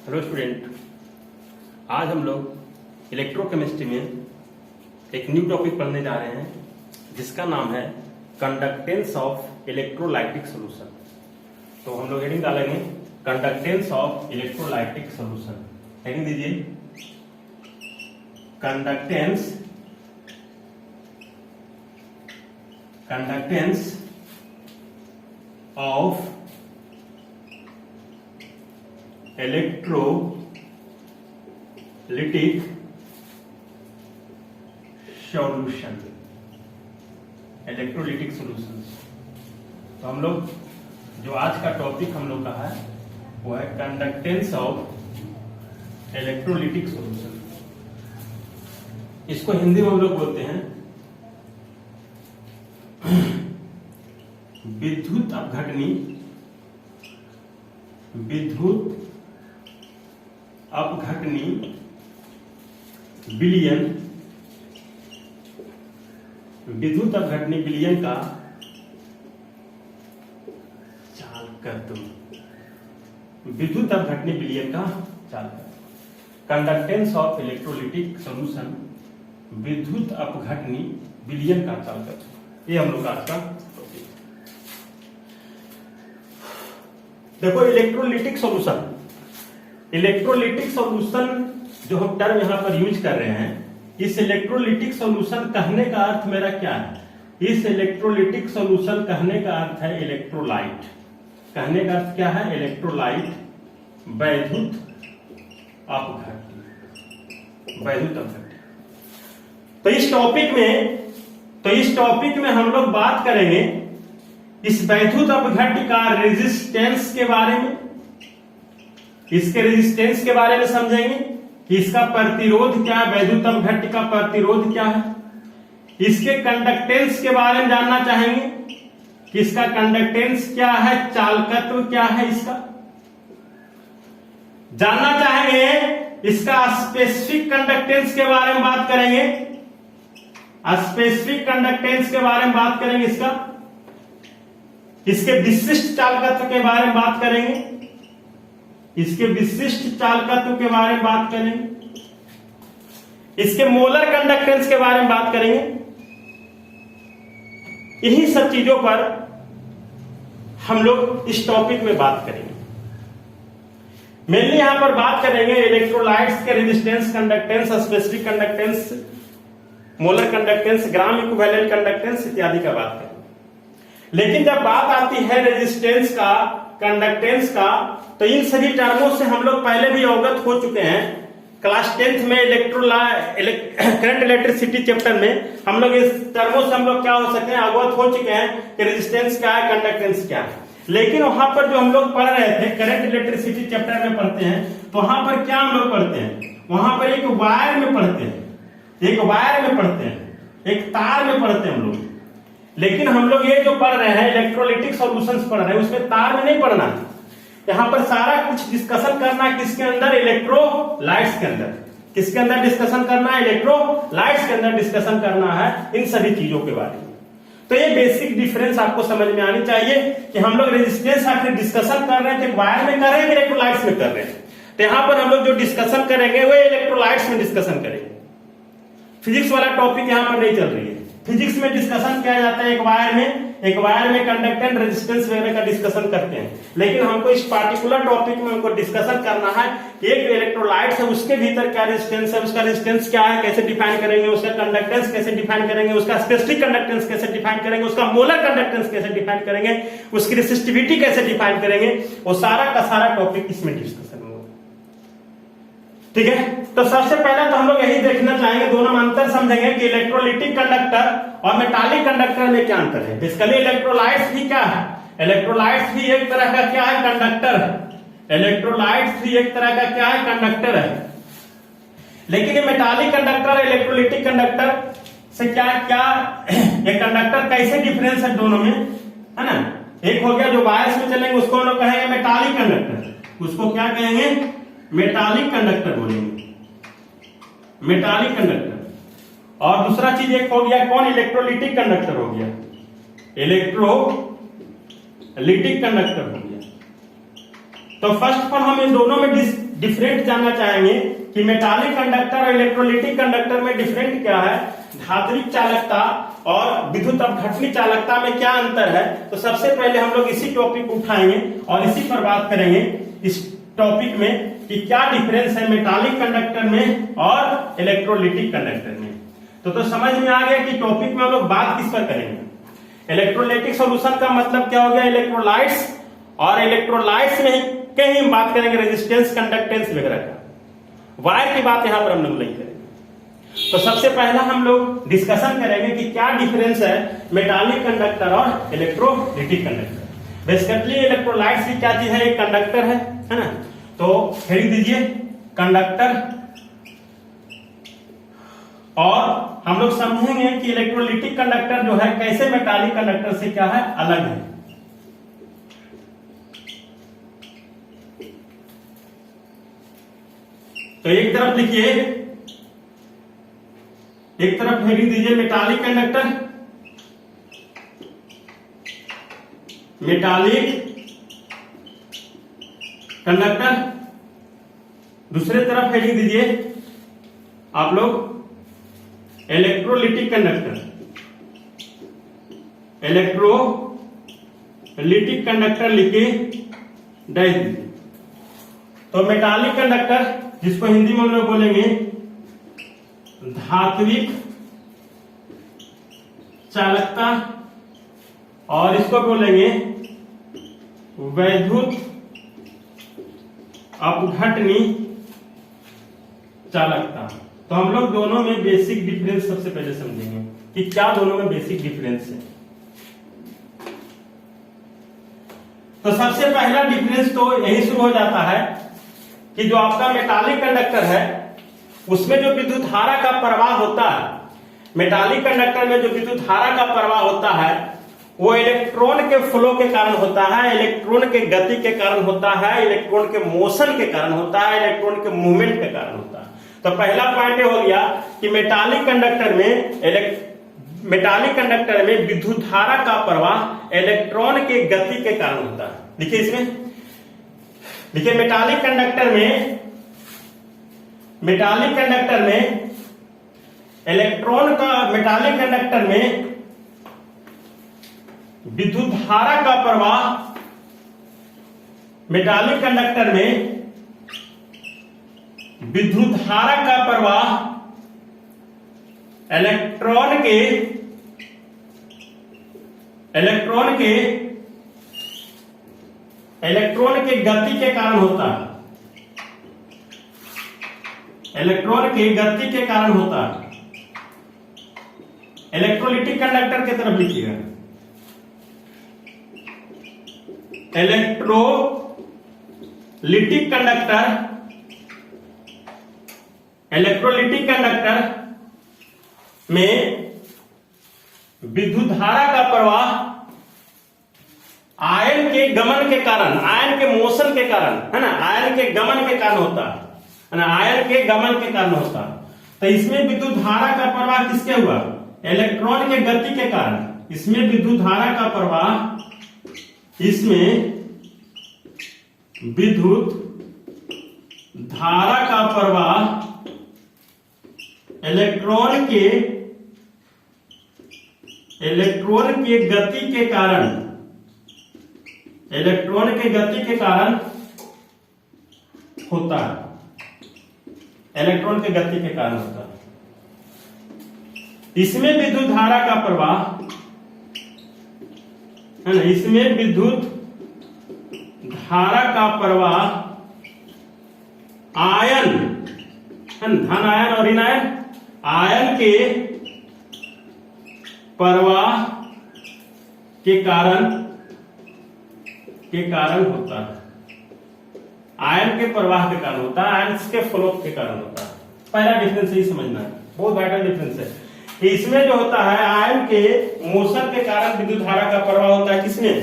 Hello student, आज हम लोग इलेक्ट्रोकेमिस्ट्री में एक न्यू टॉपिक पढ़ने जा रहे हैं जिसका नाम है कंडक्टेंस ऑफ इलेक्ट्रोलाइटिक सॉल्यूशन। तो हम लोग हेडिंग डालेंगे conductance of electrolytic solution. Heading दीजिए conductance of electrolytic solution. Electrolytic solutions. तो हम लोग जो आज का टॉपिक हम लोग का है वो है कंडक्टेंस ऑफ इलेक्ट्रोलिटिक सॉल्यूशन। इसको हिंदी में हम लोग बोलते हैं विद्युत अपघटनी विलियन का चालकत्व। विद्युत अपघटनी विलियन का चालकत्व। कंडक्टेंस ऑफ इलेक्ट्रोलिटिक सॉल्यूशन, विद्युत अपघटनी विलियन का चालकत्व। ये हम लोग आज का टॉपिक। देखो इलेक्ट्रोलिटिक सॉल्यूशन जो हम टर्म यहां पर यूज कर रहे हैं, इस इलेक्ट्रोलिटिक सॉल्यूशन कहने का अर्थ मेरा क्या है? इस इलेक्ट्रोलिटिक सॉल्यूशन कहने का अर्थ है इलेक्ट्रोलाइट। कहने का अर्थ क्या है? इलेक्ट्रोलाइट, वैद्युत अपघट्य। तो इस टॉपिक में हम लोग बात करेंगे इस वैद्युत अपघट्य का रेजिस्टेंस के बारे में। इसके रेजिस्टेंस के बारे में समझेंगे कि इसका प्रतिरोध क्या है, वैद्युत अपघट्य का प्रतिरोध क्या है। इसके कंडक्टेंस के बारे में जानना चाहेंगे कि इसका कंडक्टेंस क्या है, चालकत्व क्या है इसका। जानना चाहेंगे इसका स्पेसिफिक कंडक्टेंस के बारे में बात करेंगे। स्पेसिफिक कंडक्टेंस के बारे में बात करेंगे इसके विशिष्ट चालकत्व के बारे में बात करेंगे। इसके मोलर कंडक्टेंस के बारे में बात करेंगे। यही सब चीजों पर हम लोग इस टॉपिक में बात करेंगे। मेनली यहां पर बात करेंगे इलेक्ट्रोलाइट्स के resistance, conductance, specific conductance, molar conductance, gram equivalent conductance इत्यादि का बात करेंगे। लेकिन जब बात आती है रेजिस्टेंस का, कंडक्टेंस का, तो इन सभी टर्मों से हम लोग पहले भी अवगत हो चुके हैं। क्लास 10th में करंट इलेक्ट्रिसिटी चैप्टर में हम लोग इस टर्मों से हम लोग क्या हो सकते हैं, अवगत हो चुके हैं कि रेजिस्टेंस क्या है, कंडक्टेंस क्या है। लेकिन वहां पर जो हम लोग पढ़ रहे थे, करंट इलेक्ट्रिसिटी चैप्टर में पढ़ते हैं, तो वहां पर क्या हम लोग पढ़ते हैं? वहां पर एक वायर में पढ़ते हैं, एक तार में पढ़ते हैं हम लोग। लेकिन हम लोग ये जो पढ़ रहे हैं इलेक्ट्रोलिटिक सॉल्यूशंस पढ़ रहे हैं, उसमें तार में नहीं पढ़ना। यहां पर सारा कुछ डिस्कशन करना है किसके अंदर? इलेक्ट्रोलाइट्स के अंदर। किसके अंदर डिस्कशन करना है? इलेक्ट्रोलाइट्स के अंदर डिस्कशन करना है इन सभी चीजों के बारे में। तो ये बेसिक डिफरेंस आपको समझ में आनी चाहिए कि हम लोग रेजिस्टेंस आखिर डिस्कशन कर रहे हैं तो वायर में कर रहे हैं, इलेक्ट्रोलाइट्स में कर रहे हैं। तो यहां पर हम लोग जो डिस्कशन करेंगे वो इलेक्ट्रोलाइट्स में डिस्कशन करेंगे। फिजिक्स वाला टॉपिक यहां पर नहीं चल रही है। फिजिक्स में डिस्कशन किया जाता है एक वायर में कंडक्टेंस, रेजिस्टेंस वगैरह का डिस्कशन करते हैं। लेकिन हमको इस पार्टिकुलर टॉपिक में हमको डिस्कशन करना है कि एक इलेक्ट्रोलाइट है, उसके भीतर क्या रेजिस्टेंस है, उसका रेजिस्टेंस क्या है, कैसे डिफाइन करेंगे, उसका कंडक्टेंस कैसे डिफाइन करेंगे, उसका स्पेसिफिक कंडक्टेंस कैसे डिफाइन करेंगे, उसका मोलर कंडक्टेंस कैसे डिफाइन करेंगे, उसकी रेसिस्टिविटी कैसे डिफाइन करेंगे। वो सारा का सारा टॉपिक इसमें डिस्कशन होगा। ठीक है, तो सबसे पहले तो हम लोग यही देखना चाहेंगे, दोनों में अंतर समझेंगे कि इलेक्ट्रोलिटिक कंडक्टर और मेटालिक कंडक्टर में क्या अंतर है। बेसिकली इलेक्ट्रोलाइट्स भी क्या है? इलेक्ट्रोलाइट्स भी एक तरह का क्या है? कंडक्टर है। इलेक्ट्रोलाइट्स भी एक तरह का क्या है? कंडक्टर है। लेकिन ये मेटालिक कंडक्टर, इलेक्ट्रोलिटिक कंडक्टर से क्या ये कंडक्टर कैसे डिफरेंस है दोनों में, है ना? एक हो गया जो वायर्स में चलेंगे उसको हम लोग कहेंगे मेटालिक कंडक्टर। उसको क्या कहेंगे? मेटालिक कंडक्टर बोलेंगे, मेटालिक कंडक्टर। और दूसरा चीज एक हो गया कौन? इलेक्ट्रोलिटिक कंडक्टर हो गया, इलेक्ट्रोलिटिक कंडक्टर हो गया। तो फर्स्ट ऑफ ऑल हम इन दोनों में डिफरेंट जानना चाहेंगे कि मेटालिक कंडक्टर और इलेक्ट्रोलिटिक कंडक्टर में डिफरेंट क्या है, धात्विक चालकता और विद्युत अपघटनी चालकता में क्या अंतर है। तो सबसे पहले हम लोग इसी टॉपिक को उठाएंगे और इसी पर बात करेंगे इस टॉपिक में कि क्या डिफरेंस है मेटालिक कंडक्टर में और इलेक्ट्रोलिटिक कंडक्टर में। तो समझ में आ गया कि टॉपिक में हम लोग बात किस पर करेंगे। इलेक्ट्रोलाइटिक सॉल्यूशन का मतलब क्या हो गया, इलेक्ट्रोलाइट्स, और इलेक्ट्रोलाइट्स में कहीं हम बात करेंगे रेजिस्टेंस, कंडक्टेंस वगैरह का। वायर की बात यहां पर हम लोग नहीं करेंगे। तो सबसे पहला हम लोग डिस्कशन करेंगे कि क्या डिफरेंस है मेटालिक कंडक्टर और इलेक्ट्रोलिटिक कंडक्टर। बेसिकली इलेक्ट्रोलाइट्स की क्या चीज है, एक कंडक्टर है ना। तो हेडिंग दीजिए कंडक्टर, और हम लोग समझेंगे कि इलेक्ट्रोलिटिक कंडक्टर जो है कैसे मेटालिक कंडक्टर से क्या है, अलग है। तो एक तरफ लिखिए, एक तरफ हेडिंग दीजिए मेटालिक कंडक्टर, मेटालिक कंडक्टर। दूसरे तरफ हेडिंग दीजिए आप लोग इलेक्ट्रोलिटिक कंडक्टर, इलेक्ट्रोलिटिक कंडक्टर लिखे डैश दीजिए। तो मेटालिक कंडक्टर, जिसको हिंदी में हम लोग बोलेंगे धात्विक चालकता, और इसको बोलेंगे वैद्युत अपघटनी चालकता। तो हम लोग दोनों में बेसिक डिफरेंस सबसे पहले समझेंगे कि क्या दोनों में बेसिक डिफरेंस है। तो सबसे पहला डिफरेंस तो यही शुरू हो जाता है कि जो आपका मेटालिक कंडक्टर है उसमें जो विद्युत धारा का प्रवाह होता है, मेटालिक कंडक्टर में जो विद्युत धारा का प्रवाह होता है वो इलेक्ट्रॉन के फ्लो के कारण होता है, इलेक्ट्रॉन के गति के कारण होता है, इलेक्ट्रॉन के मोशन के कारण होता है, इलेक्ट्रॉन के मूवमेंट के कारण होता है। तो पहला पॉइंट हो गया कि मेटालिक कंडक्टर में विद्युत धारा का प्रवाह इलेक्ट्रॉन के गति के कारण होता है। देखिए इसमें, देखिए मेटालिक कंडक्टर में इलेक्ट्रॉन का, मेटालिक कंडक्टर में विद्युत धारा का प्रवाह, मेटालिक कंडक्टर में विद्युत धारा का प्रवाह इलेक्ट्रॉन के गति के कारण होता है, इलेक्ट्रॉन के गति के कारण होता है। इलेक्ट्रोलिटिक कंडक्टर की तरफ लिखिएगा, इलेक्ट्रोलिटिक कंडक्टर में विद्युत धारा का प्रवाह आयन के गमन के कारण, आयन के मोशन के कारण, है ना, आयन के गमन के कारण होता है ना, आयन के गमन के कारण होता है। तो इसमें विद्युत धारा का प्रवाह किसके हुआ, इलेक्ट्रॉन के गति के कारण। इसमें विद्युत धारा का प्रवाह, इसमें विद्युत धारा का प्रवाह इलेक्ट्रॉन के गति के कारण, इलेक्ट्रॉन के गति के कारण होता है, इलेक्ट्रॉन के गति के कारण होता है। इसमें विद्युत धारा का प्रवाह, है ना, इसमें विद्युत धारा का प्रवाह आयन, धन आयन और ऋण आयन के प्रवाह के कारण होता है, आयन के प्रवाह के कारण होता है, आयन के फ्लो के कारण होता है। पहला डिफरेंस ही समझना है, बहुत वाइटल डिफरेंस है। इसमें जो होता है आयन के मोशन के कारण विद्युत धारा का प्रवाह होता है, किसमें,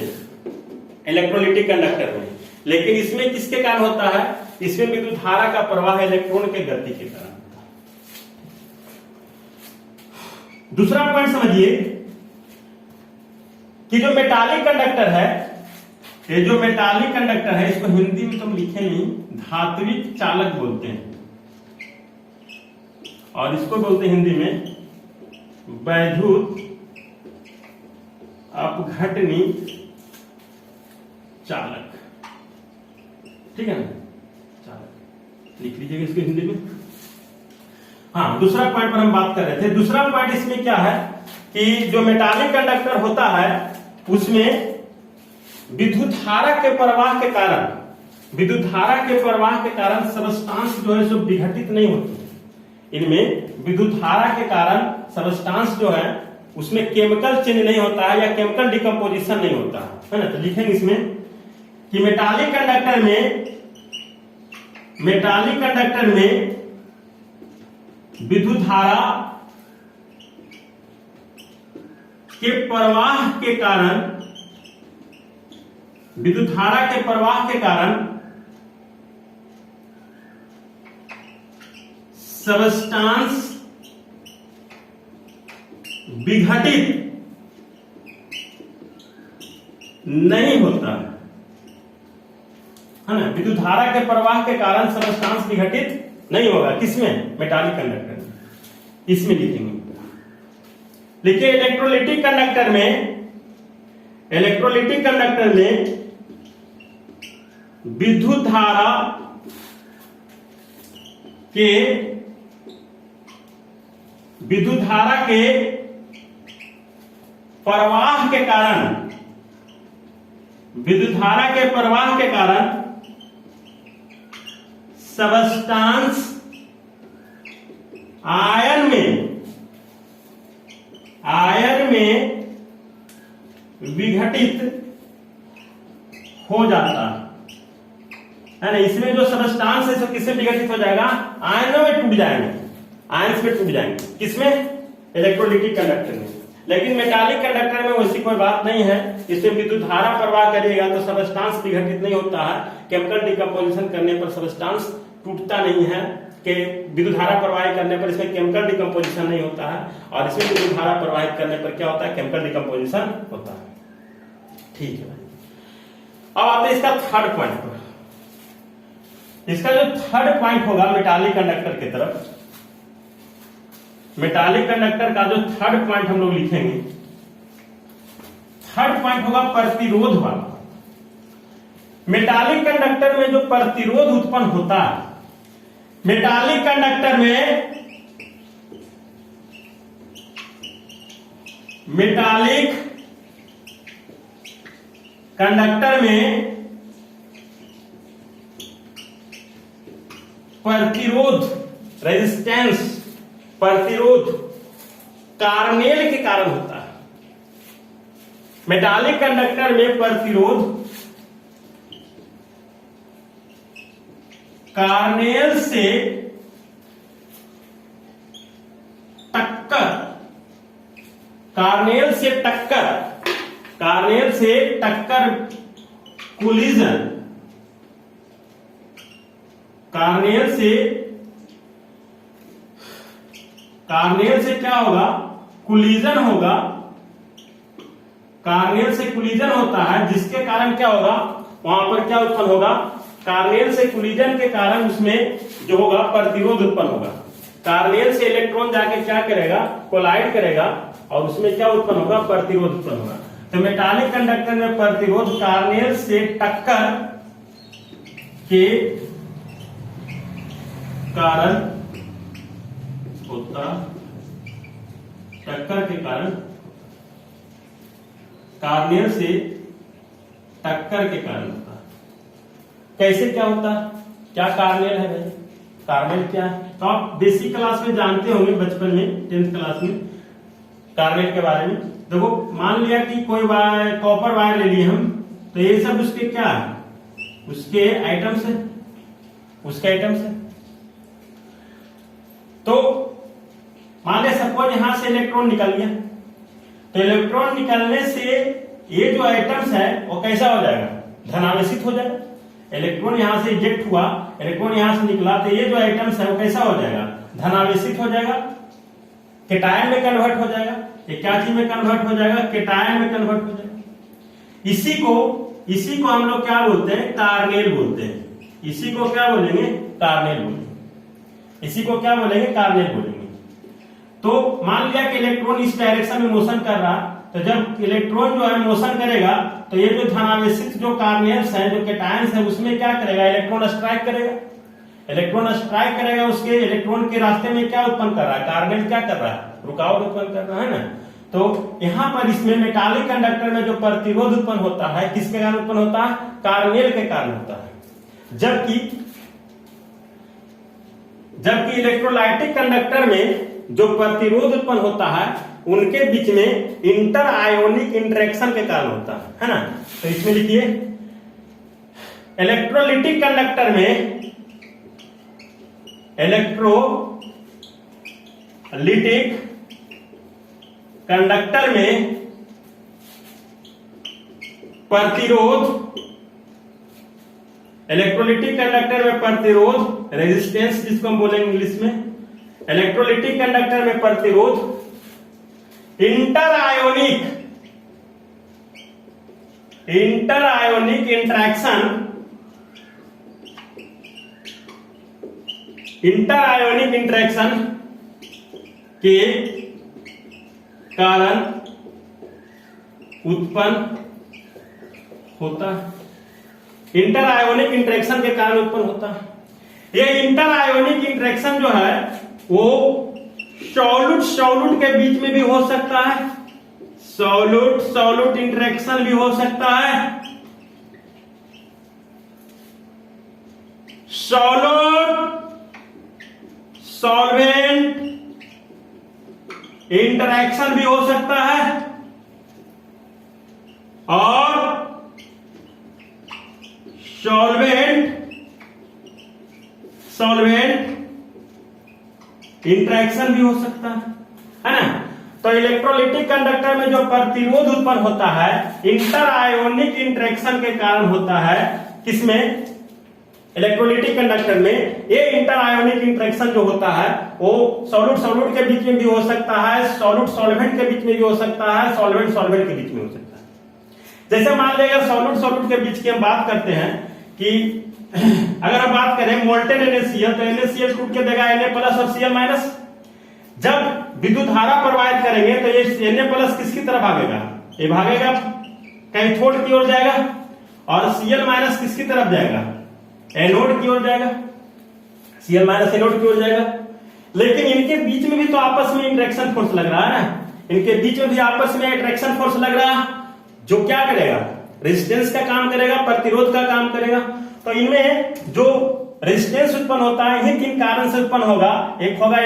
इलेक्ट्रोलिटिक कंडक्टर में। लेकिन इसमें किसके कारण होता है, इसमें विद्युत धारा का प्रवाह इलेक्ट्रॉन के गति के कारण। दूसरा पॉइंट समझिए कि जो मेटालिक कंडक्टर है ये जो मेटालिक कंडक्टर है इसको हिंदी में तो हम लिखे नहीं, धात्विक चालक बोलते हैं, और इसको बोलते हैं हिंदी में वैद्युत अपघटनी चालक। ठीक है ना, चालक लिख लीजिएगा इसको हिंदी में। हाँ, दूसरा पॉइंट पर हम बात कर रहे थे। दूसरा पॉइंट इसमें क्या है कि जो मेटालिक कंडक्टर होता है उसमें विद्युत धारा के प्रवाह के कारण, विद्युत धारा के प्रवाह के कारण सबस्टांस जो है सो विघटित नहीं होती। इनमें विद्युत धारा के कारण सबस्टांस जो है उसमें केमिकल चेंज नहीं होता है या केमिकल डिकम्पोजिशन नहीं होता है ना। तो लिखेंगे इसमें कि मेटालिक कंडक्टर में विद्युत धारा के प्रवाह के कारण, विद्युत धारा के प्रवाह के कारण सबस्टांस विघटित नहीं होता है ना। विद्युत धारा के प्रवाह के कारण सबस्टांस विघटित नहीं होगा। किसमें? मेटालिक कंडक्टर में। इसमें लिखेंगे, लिखिए इलेक्ट्रोलिटिक कंडक्टर में विद्युत धारा के प्रवाह के कारण, विद्युत धारा के प्रवाह के कारण सबस्टांस आयन में विघटित हो जाता है ना। इसमें जो सबस्टांस है तो किससे विघटित हो जाएगा? आयनों में टूट जाएंगे, आयन्स में टूट जाएंगे। किसमें? इलेक्ट्रोलिटिक कंडक्टर में। लेकिन मेटालिक कंडक्टर में वैसी कोई बात नहीं है। इसमें विद्युत धारा प्रवाह करिएगा तो सबस्टांस विघटित नहीं होता है। केमिकल डिकम्पोजिशन करने पर सबस्टांस टूटता नहीं है, कि विद्युत धारा प्रवाहित करने पर इसमें केमिकल डिकम्पोजिशन नहीं होता है, और इसमें विद्युत धारा प्रवाहित करने पर क्या होता है? केमिकल डिकम्पोजिशन होता है। ठीक है, अब आते हैं इसका थर्ड पॉइंट पर। इसका जो थर्ड पॉइंट होगा मेटालिक कंडक्टर की तरफ, मेटालिक कंडक्टर का जो थर्ड पॉइंट हम लोग लिखेंगे, थर्ड पॉइंट होगा प्रतिरोध वाला। मेटालिक कंडक्टर में जो प्रतिरोध उत्पन्न होता है, मेटालिक कंडक्टर में प्रतिरोध, रेजिस्टेंस, प्रतिरोध कार्नेल के कारण होता है। मेटालिक कंडक्टर में प्रतिरोध कार्नेल से टक्कर, कार्नेल से टक्कर कोलिजन, कार्नेल से क्या होगा? कोलिजन होगा। कार्नेल से कोलिजन होता है, जिसके कारण क्या होगा? वहां पर क्या उत्पन्न होगा? कार्नेल से कोलिजन के कारण उसमें जो होगा प्रतिरोध उत्पन्न होगा। कार्नेल से इलेक्ट्रॉन जाके क्या करेगा? कोलाइड करेगा, और उसमें क्या उत्पन्न होगा? प्रतिरोध उत्पन्न होगा। तो मेटालिक कंडक्टर में प्रतिरोध कार्नेल से टक्कर के कारण होता, टक्कर के कारण, कार्नेल से टक्कर के कारण होता। कैसे क्या होता? क्या कार्नेल है भाई? कार्नेल क्या है? तो आप बेसिक क्लास में जानते होंगे, बचपन में 10th क्लास में कार्नेल के बारे में। देखो, मान लिया कि कोई वायर, कॉपर वायर ले लिए हम, तो ये सब उसके क्या है? उसके आइटम्स है, उसके आइटम्स है। तो मान लिया सपोज यहां से इलेक्ट्रॉन निकल गया, तो इलेक्ट्रॉन निकलने से ये जो आइटम्स है वो कैसा हो जाएगा? धनावेशित हो जाएगा। इलेक्ट्रॉन यहां से इजेक्ट हुआ, इलेक्ट्रॉन यहां से निकला, तो ये जो आइटम्स है वो कैसा हो जाएगा? धनावेशित हो जाएगा, केटायन में कन्वर्ट हो जाएगा। ये क्या चीज में कन्वर्ट हो जाएगा? केटायन में कन्वर्ट हो जाएगा। इसी को इसी को हम लोग क्या बोलते हैं, कार्नेल बोलते हैं। इसी को क्या बोलेंगे, कार्नेल बोलेंगे। इसी को क्या बोलेंगे, कार्नेल बोलेंगे। तो मान लिया कि इलेक्ट्रॉन इस डायरेक्शन में मोशन कर रहा, तो जब इलेक्ट्रॉन जो है मोशन करेगा तो ये जो धनावेशित जो कार्नियल्स हैं, जो कैटायंस है, उसमें क्या करेगा, इलेक्ट्रॉन स्ट्राइक करेगा। इलेक्ट्रॉन स्ट्राइक करेगा, उसके इलेक्ट्रॉन के रास्ते में क्या उत्पन्न कर रहा है, कार्नियल क्या कर रहा है, रुकावट उत्पन्न कर रहा है ना। तो यहां पर इसमें मेटालिक कंडक्टर में जो प्रतिरोध उत्पन्न होता है, किसके कारण उत्पन्न होता है, कार्नियल के कारण होता है। जबकि इलेक्ट्रोलाइटिक कंडक्टर में जो प्रतिरोध उत्पन्न होता है उनके बीच में इंटर आयोनिक इंटरेक्शन के कारण होता है ना। तो इसमें लिखिए, इलेक्ट्रोलिटिक कंडक्टर में, इलेक्ट्रोलिटिक कंडक्टर में प्रतिरोध, इलेक्ट्रोलिटिक कंडक्टर में प्रतिरोध, रेजिस्टेंस जिसको हम बोलेंगे इंग्लिश में, इलेक्ट्रोलिटिक कंडक्टर में प्रतिरोध इंटर आयोनिक इंटरआयोनिक के कारण उत्पन्न होता है। इंटर आयोनिक इंटरेक्शन के कारण उत्पन्न होता है। ये इंटर आयोनिक इंटरेक्शन जो है वो सॉल्यूट के बीच में भी हो सकता है, सॉल्यूट इंटरेक्शन भी हो सकता है, सॉल्वेंट इंटरेक्शन भी हो सकता है, और सॉल्वेंट इंटरेक्शन भी हो सकता है ना। तो इलेक्ट्रोलिटिक कंडक्टर में जो प्रतिरोध उत्पन्न होता है इंटर आयोनिक इंटरेक्शन के कारण होता है। किसमें, इलेक्ट्रोलिटिक कंडक्टर में। ये इंटर आयोनिक इंटरेक्शन जो होता है वो सॉल्यूट के बीच में भी हो सकता है, सॉल्वेंट के बीच में भी हो सकता है, सॉल्वेंट के बीच में हो सकता है। जैसे मान लीजिए सॉल्यूट के बीच की हम बात करते हैं कि अगर हम बात करें मोल्टेन NaCl, तो NaCl टूट के देगा Na+ और Cl-। जब विद्युत धारा प्रवाहित करेंगे तो ये Na+ किसकी तरफ भागेगा, ये भागेगा कैथोड की ओर जाएगा, और Cl- किसकी तरफ जाएगा, एनोड की ओर जाएगा, Cl- एनोड की ओर जाएगा। लेकिन इनके बीच में भी तो आपस में इंटरेक्शन फोर्स लग रहा है ना, इनके बीच में भी आपस में इंटरेक्शन फोर्स लग रहा है, जो क्या करेगा, रेजिस्टेंस का काम करेगा, प्रतिरोध का काम करेगा। तो इनमें जो रेजिस्टेंस उत्पन्न होता है ये किन कारण से उत्पन्न होगा, एक होगा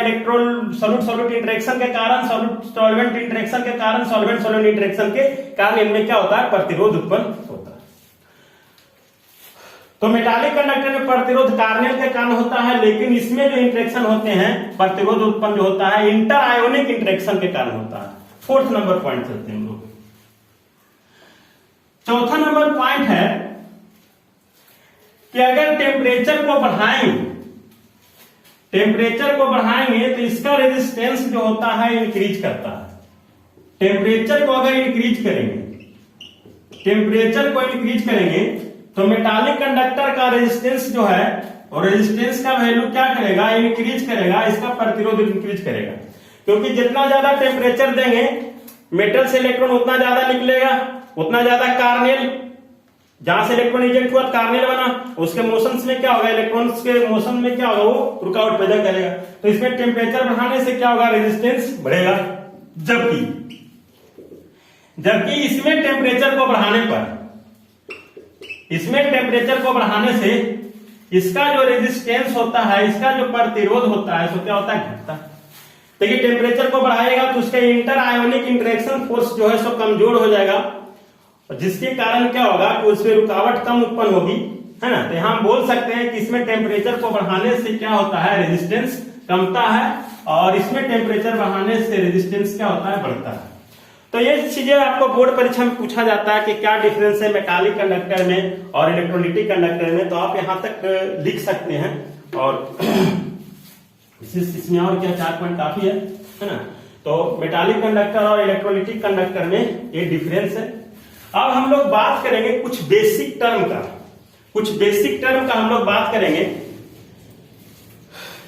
सॉल्यूट इंटरेक्शन के कारण, सॉल्वेंट इंटरेक्शन के कारण, सॉल्वेंट इंटरेक्शन के कारण इनमें क्या होता है, प्रतिरोध उत्पन्न होता है। तो मेटालिक कंडक्टर में प्रतिरोध कार्नियल के कारण होता है, लेकिन इसमें जो इंटरेक्शन होते हैं, प्रतिरोध उत्पन्न जो होता है इंटर आयोनिक इंटरेक्शन के कारण होता है। 4th नंबर पॉइंट चलते हैं हम लोग। चौथा नंबर पॉइंट है कि अगर टेम्परेचर को बढ़ाएंगे तो इसका रेजिस्टेंस जो होता है इंक्रीज करता है। टेम्परेचर को अगर इंक्रीज करेंगे तो मेटालिक कंडक्टर का रेजिस्टेंस जो है, और रेजिस्टेंस का वैल्यू क्या करेगा, इंक्रीज करेगा, इसका प्रतिरोध इंक्रीज करेगा। क्योंकि जितना ज्यादा टेम्परेचर देंगे मेटल से इलेक्ट्रॉन उतना ज्यादा निकलेगा, उतना ज्यादा कार्नियल, जहां से इलेक्ट्रॉन इजेक्ट हुआ कार्नियल बना, उसके मोशंस में क्या होगा, इलेक्ट्रॉन्स के मोशन में क्या होगा, वो रुकावट पैदा करेगा। तो इसमें टेम्परेचर बढ़ाने से क्या होगा, रेजिस्टेंस बढ़ेगा। जबकि इसमें टेम्परेचर को बढ़ाने से इसका जो रेजिस्टेंस होता है, इसका जो प्रतिरोध होता है, सो क्या होता है, घटता है। देखिए टेम्परेचर को बढ़ाएगा तो उसके इंटर आयोनिक इंटरेक्शन फोर्स जो है सो कमजोर हो जाएगा, जिसके कारण क्या होगा कि उसमें रुकावट कम उत्पन्न होगी, है ना। तो यहां हम बोल सकते हैं कि इसमें टेम्परेचर को बढ़ाने से क्या होता है, रेजिस्टेंस कमता है, और इसमें टेम्परेचर बढ़ाने से रेजिस्टेंस क्या होता है, बढ़ता है। तो ये चीजें आपको बोर्ड परीक्षा में पूछा जाता है कि क्या डिफरेंस है मेटालिक कंडक्टर में और इलेक्ट्रोलिटिक कंडक्टर में। तो आप यहां तक लिख सकते हैं, और इसमें और क्या 4 पॉइंट काफी है ना। तो मेटालिक कंडक्टर और इलेक्ट्रोलिटिक कंडक्टर में ये डिफरेंस है। अब हम लोग बात करेंगे कुछ बेसिक टर्म का, कुछ बेसिक टर्म का हम लोग बात करेंगे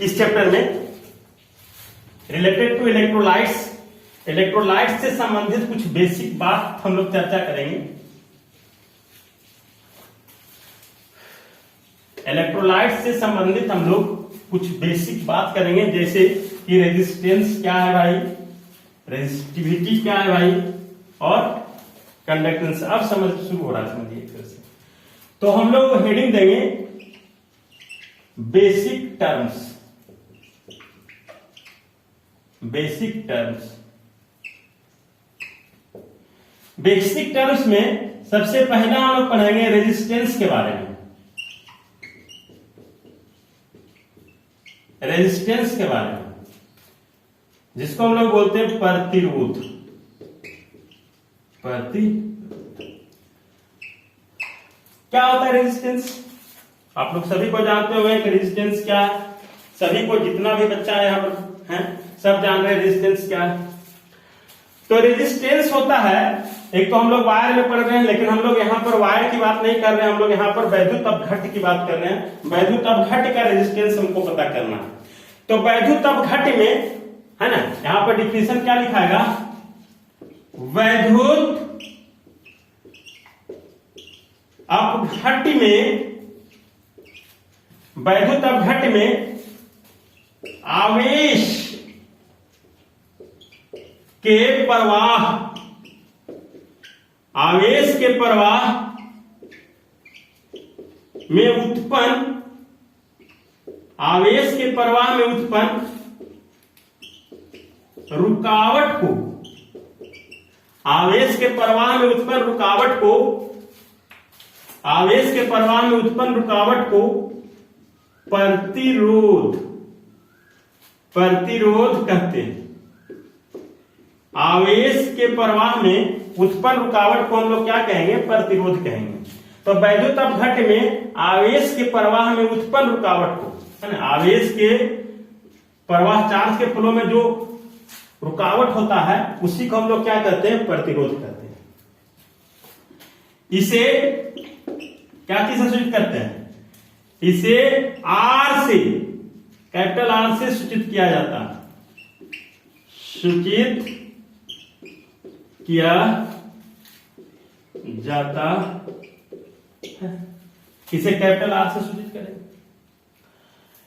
इस चैप्टर में, रिलेटेड टू इलेक्ट्रोलाइट्स। इलेक्ट्रोलाइट्स से संबंधित कुछ बेसिक बात हम लोग चर्चा करेंगे। इलेक्ट्रोलाइट्स से संबंधित हम लोग कुछ बेसिक बात करेंगे, जैसे कि रेजिस्टेंस क्या है भाई, रेजिस्टिविटी क्या है भाई, और कंडक्टेंस। अब समझ शुरू हो रहा है, समझिए एक तरह से। तो हम लोग हेडिंग देंगे basic terms, basic terms. Basic terms में सबसे पहला हम लोग पढ़ेंगे रेजिस्टेंस के बारे में, रेजिस्टेंस के बारे में, जिसको हम लोग बोलते हैं प्रतिरोध। क्या होता है रेजिस्टेंस? आप लोग सभी को जानते होंगे कि रेजिस्टेंस क्या है। सभी को, जितना भी बच्चा है यहाँ पर है, सब जान रहे हैं रेजिस्टेंस क्या है। तो रेजिस्टेंस होता है, एक तो हम लोग वायर में पढ़ रहे हैं, लेकिन हम लोग यहाँ पर वायर की बात नहीं कर रहे हैं, हम लोग यहाँ पर वैद्युत अपघट्ट की बात कर रहे हैं। वैद्युत अपघट्ट का रेजिस्टेंस हमको पता करना है। तो वैद्युत अपघट्ट में है ना, यहाँ पर डिफिनेशन क्या लिखाएगा, वैद्युत अपघट्ट में, वैद्युत अपघट्ट में आवेश के प्रवाह, आवेश के प्रवाह में उत्पन्न, आवेश के प्रवाह में उत्पन्न रुकावट को, आवेश के प्रवाह में उत्पन्न रुकावट को, आवेश के प्रवाह में उत्पन्न रुकावट को प्रतिरोध, प्रतिरोध कहते हैं। आवेश के प्रवाह में उत्पन्न रुकावट को हम लोग क्या कहेंगे, प्रतिरोध कहेंगे। तो वैद्युत अपघट्ट में आवेश के प्रवाह में उत्पन्न रुकावट को, है ना, आवेश के प्रवाह, चार्ज के फ्लो में जो रुकावट होता है, उसी को हम लोग क्या कहते हैं, प्रतिरोध कहते हैं। इसे क्या चीज से सूचित करते हैं, इसे आर से, कैपिटल आर से सूचित किया जाता है, सूचित किया जाता है। इसे कैपिटल आर से सूचित करें।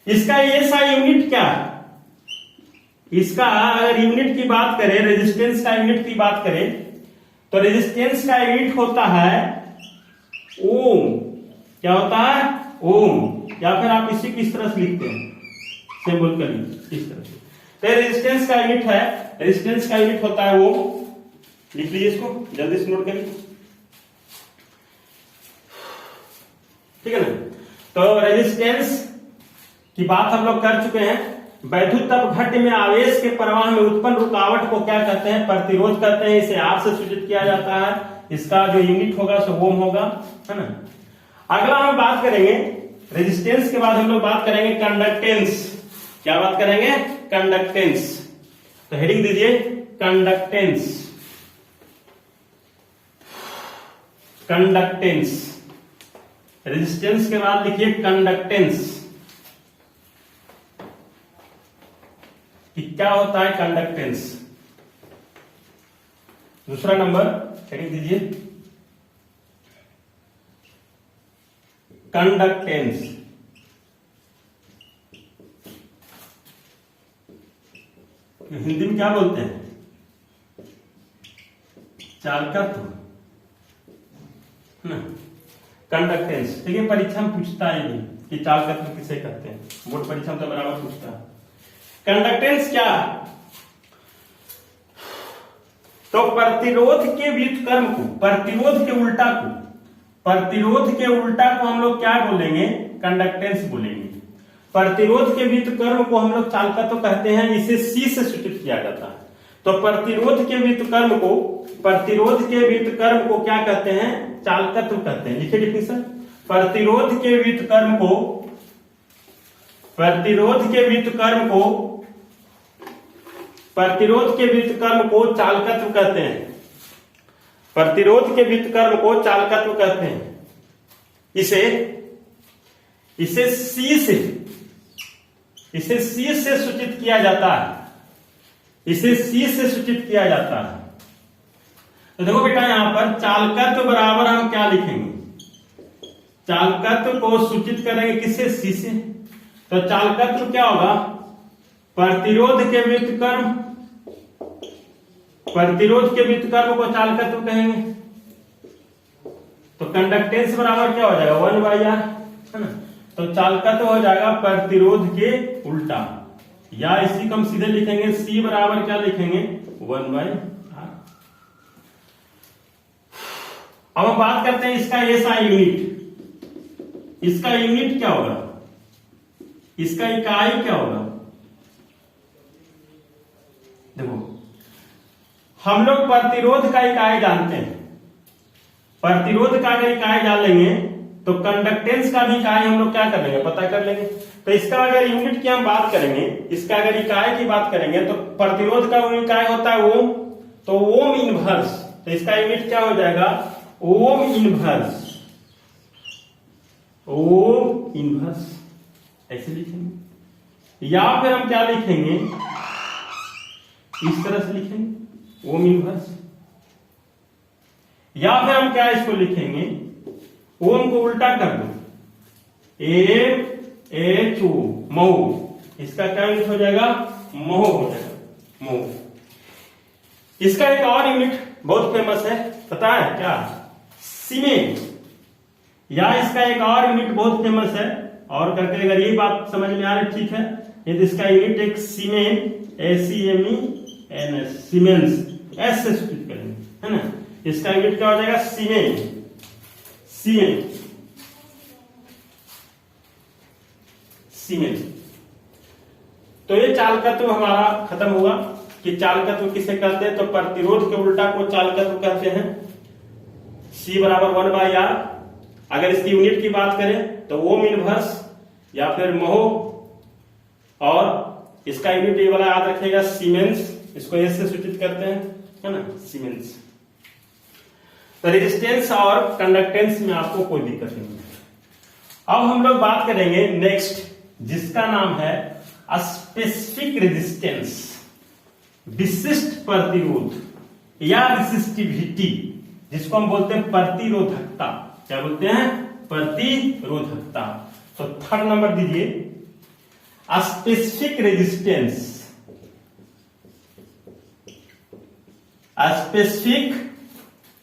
इसका ऐसा यूनिट क्या है, इसका अगर यूनिट की बात करें, रेजिस्टेंस का यूनिट की बात करें, तो रेजिस्टेंस का यूनिट होता है ओम। क्या होता है, ओम। या फिर आप इसी किस तरह से लिखते हैं, सिंबल करिए इस तरह से। तो रेजिस्टेंस का यूनिट है, रेजिस्टेंस का यूनिट होता है ओम। लिख लीजिए इसको, जल्दी से नोट करिए, ठीक है ना। तो रेजिस्टेंस की बात हम लोग कर चुके हैं। वैद्युत अपघट्ट में आवेश के प्रवाह में उत्पन्न रुकावट को क्या कहते हैं, प्रतिरोध कहते हैं। इसे आर से सूचित किया जाता है। इसका जो यूनिट होगा सो ओम होगा, है ना। अगला हम बात करेंगे रेजिस्टेंस के बाद हम लोग बात करेंगे कंडक्टेंस। क्या बात करेंगे, कंडक्टेंस। तो हेडिंग दीजिए कंडक्टेंस, कंडक्टेंस। रेजिस्टेंस के बाद लिखिए कंडक्टेंस, कि क्या होता है कंडक्टेंस। दूसरा नंबर हेडिंग दीजिए कंडक्टेंस। हिंदी में क्या बोलते हैं, चालकत्व ना, कंडक्टेंस। ठीक है, परीक्षा में पूछता है ये कि चालकत्व किसे कहते हैं, बोर्ड परीक्षा में तो बराबर पूछता है। कंडक्टेंस क्या, तो प्रतिरोध के व्युत्क्रम को, प्रतिरोध के उल्टा को, प्रतिरोध के उल्टा को हम लोग क्या बोलेंगे, कंडक्टेंस बोलेंगे। प्रतिरोध के व्युत्क्रम को हम लोग चालकत्व कहते हैं। इसे सी से सूचित किया जाता है। तो प्रतिरोध के व्युत्क्रम को, प्रतिरोध के व्युत्क्रम को क्या कहते हैं, चालकत्व कहते हैं। लिखिए डिफिनेशन, प्रतिरोध के व्युत्क्रम को, प्रतिरोध के व्युत्क्रम को, प्रतिरोध के व्युत्क्रम को चालकत्व कहते हैं। प्रतिरोध के व्युत्क्रम को चालकत्व कहते हैं। इसे C से सूचित किया जाता है। इसे C से सूचित किया जाता है। तो देखो बेटा, यहां पर चालकत्व बराबर हम क्या लिखेंगे? चालकत्व को सूचित करेंगे किससे? C से। तो चालकत्व क्या होगा? प्रतिरोध के व्युत्क्रम को चालकत्व कहेंगे। तो कंडक्टेंस बराबर क्या हो जाएगा? 1/R, है ना। तो चालकत्व हो जाएगा प्रतिरोध के उल्टा, या इसी को हम सीधे लिखेंगे C बराबर क्या लिखेंगे? 1/R। अब हम बात करते हैं इसका SI यूनिट। इसका यूनिट क्या होगा? इसका इकाई क्या होगा? देखो, हम लोग प्रतिरोध का इकाई जानते हैं। प्रतिरोध का अगर इकाई जान लेंगे तो कंडक्टेंस का भी इकाई हम लोग क्या कर लेंगे? पता कर लेंगे। तो इसका अगर यूनिट की हम बात करेंगे, इसका अगर इकाई की बात करेंगे, तो प्रतिरोध का इकाई होता है ओम, तो ओम इनवर्स। तो इसका यूनिट क्या हो जाएगा? Ohm inverse. ओम इनवर्स ऐसे लिखेंगे, या फिर हम क्या लिखेंगे? इस तरह से लिखेंगे ओम इनवर्स, या फिर हम क्या इसको लिखेंगे? ओम को उल्टा कर दो, MHO, महो। इसका क्या यूनिट हो जाएगा? महो हो जाएगा, महो। इसका एक और यूनिट बहुत फेमस है, पता है क्या? सीमेन। या इसका एक और यूनिट बहुत फेमस है, और करके अगर ये बात समझ में आ रही ठीक है, यदि इसका यूनिट एक सीमेन, SEMENS, सीमेंस, एस से सूचित करेंगे, है ना। इसका यूनिट क्या हो जाएगा? सीमेन। तो ये चालकत्व हमारा खत्म हुआ कि चालकत्व किसे कहते हैं। तो प्रतिरोध के उल्टा को चालकत्व कहते हैं। C बराबर 1/R। अगर इसकी यूनिट की बात करें तो ओम इनवर्स या फिर महो, और इसका यूनिट ये वाला याद रखिएगा सीमेंस, इसको एस से सूचित करते हैं, है ना, सीमेंस। तो रेजिस्टेंस और कंडक्टेंस में आपको कोई दिक्कत नहीं है। अब हम लोग बात करेंगे नेक्स्ट, जिसका नाम है स्पेसिफिक रेजिस्टेंस, विशिष्ट प्रतिरोध या रेसिस्टिविटी, जिसको हम बोलते हैं प्रतिरोधकता। क्या बोलते हैं? प्रतिरोधकता। तो थर्ड नंबर दीजिए, specific resistance. Specific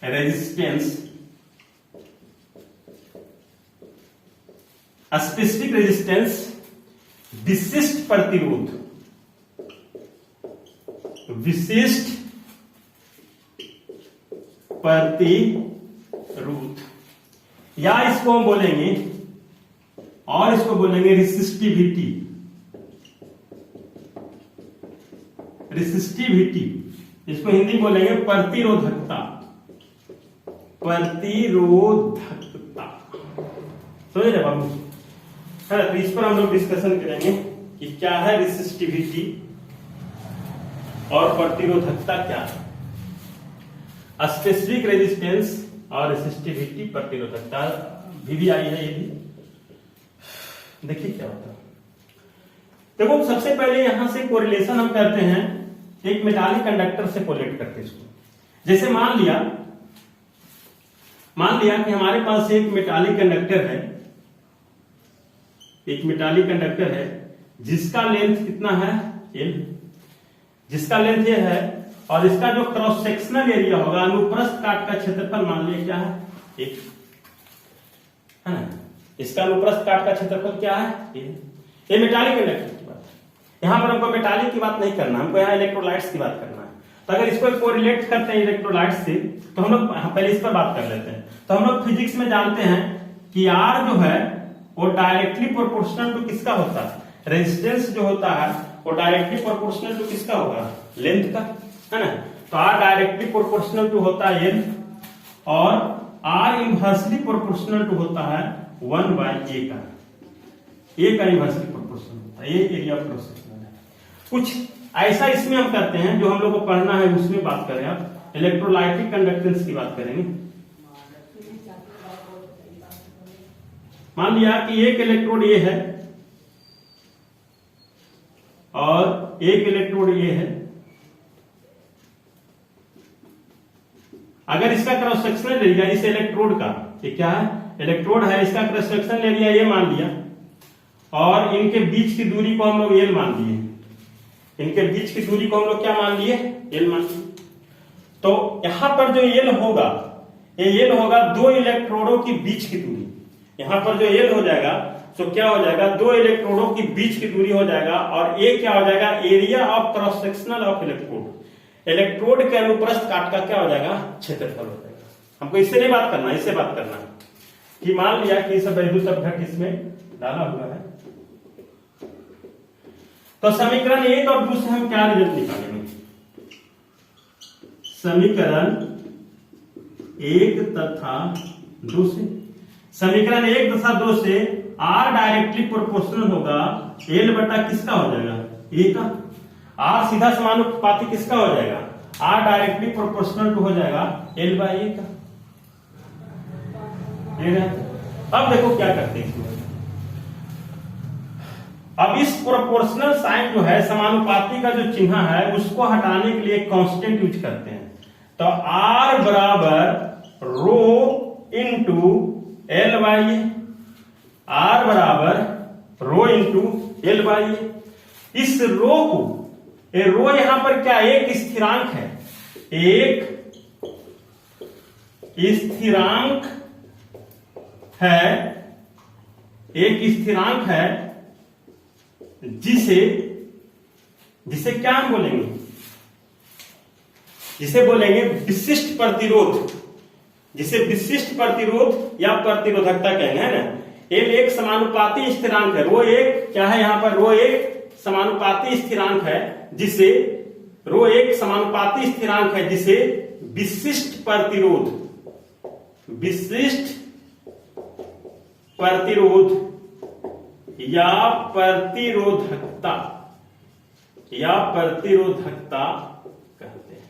resistance, specific resistance विशिष्ट प्रतिरोध, विशिष्ट प्रतिरोध, या इसको हम बोलेंगे, और इसको बोलेंगे रेसिस्टिविटी। रेसिस्टिविटी, इसको हिंदी बोलेंगे प्रतिरोधकता। प्रतिरोधकता समझ रहे बाबू? है, तो इस पर हम लोग डिस्कशन करेंगे कि क्या है रेसिस्टिविटी और प्रतिरोधकता क्या है। स्पेसिफिक रेजिस्टेंस और रेसिस्टिविटी, प्रतिरोधकता भी आई है। ये भी देखिए क्या होता है। देखो, सबसे पहले यहां से कोरिलेशन हम करते हैं, एक मेटालिक कंडक्टर से कोरिलेट करके इसको। जैसे मान लिया कि हमारे पास एक मेटालिक कंडक्टर है, एक मेटालिक कंडक्टर है जिसका लेंथ कितना है? L, जिसका लेंथ ये है, और इसका जो क्रॉस सेक्शनल एरिया होगा, अनुप्रस्थ काट का क्षेत्रफल मान लिया क्या है? 1, है ना। इसका अनुप्रस्थ काट का क्षेत्रफल क्या है? ये मेटालिक कंडक्टर की बात है। यहां पर हमको मेटालिक की बात नहीं करना, हमको यहाँ इलेक्ट्रोलाइट्स की बात करना है। तो अगर इसको कोरिलेट करते हैं इलेक्ट्रोलाइट्स से, तो हम लोग पहले इस पर बात कर लेते हैं। तो हम लोग फिजिक्स में जानते हैं कि R जो है वो डायरेक्टली प्रोपोर्शनल टू किसका होता है? रेजिस्टेंस जो होता है वो डायरेक्टली प्रोपोर्शनल टू किसका होगा? लेंथ का, है ना। तो R डायरेक्टली प्रोपोर्शनल टू होता है L, और R इनवर्सली प्रोपोर्शनल टू होता है 1/A का। A का इनवर्सली प्रोपोर्शनल होता है, ये एरिया ऑफ क्रॉस सेक्शन है। कुछ ऐसा इसमें हम करते हैं जो हम लोग को पढ़ना है, उसमें बात करें आप। इलेक्ट्रोलाइटिक कंडक्टेंस की बात करेंगे। मान लिया कि एक इलेक्ट्रोड ये है और एक इलेक्ट्रोड ये है। अगर इसका क्रॉस सेक्शनल एरिया इस इलेक्ट्रोड का, ये क्या है, इलेक्ट्रोड है, इसका क्रॉस सेक्शनल एरिया ये मान लिया और इनके बीच की दूरी को हम लोग एल मान लिए। इनके बीच की दूरी को हम लोग क्या मान लिए, एल मान लिए। तो यहां पर जो एल होगा, ये एल होगा दो इलेक्ट्रोडों के बीच की दूरी। यहां पर जो एल हो जाएगा तो क्या हो जाएगा, दो इलेक्ट्रोडों की बीच की दूरी हो जाएगा और ए क्या हो जाएगा, area of cross sectional of electrode. Electrode के अनुप्रस्थ काट का क्या हो जाएगा, क्षेत्रफल हो जाएगा। हमको इससे नहीं बात करना, इससे बात करना कि मान लिया कि सब वैल्यू सब घट इसमें डाला हुआ है। तो समीकरण एक और दो से हम क्या रिजल्ट निकालेंगे, समीकरण एक तथा दो से, समीकरण एक तथा दो से आर डायरेक्टली प्रोपोर्शनल होगा एल बटा किसका हो जाएगा, ए का। आर सीधा समानुपाती किसका हो जाएगा, आर डायरेक्टली प्रोपोर्शनल टू हो जाएगा एल बाई ए का। अब देखो क्या करते हैं, अब इस प्रोपोर्शनल साइन जो है, समानुपाती का जो चिन्ह है, उसको हटाने के लिए कांस्टेंट यूज करते हैं। तो आर बराबर rho into L by A, R बराबर rho into L by A. इस रो को, ये रो यहां पर क्या, एक स्थिरांक है, एक स्थिरांक है, एक स्थिरांक है जिसे क्या हम बोलेंगे, जिसे बोलेंगे विशिष्ट प्रतिरोध, जिसे विशिष्ट प्रतिरोध या प्रतिरोधकता कहेंगे, है ना। एल एक समानुपाती स्थिरांक है, रो एक क्या है, यहां पर रो एक समानुपाती स्थिरांक है, जिसे रो एक समानुपाती स्थिरांक है जिसे विशिष्ट प्रतिरोध, विशिष्ट प्रतिरोध या प्रतिरोधकता कहते हैं।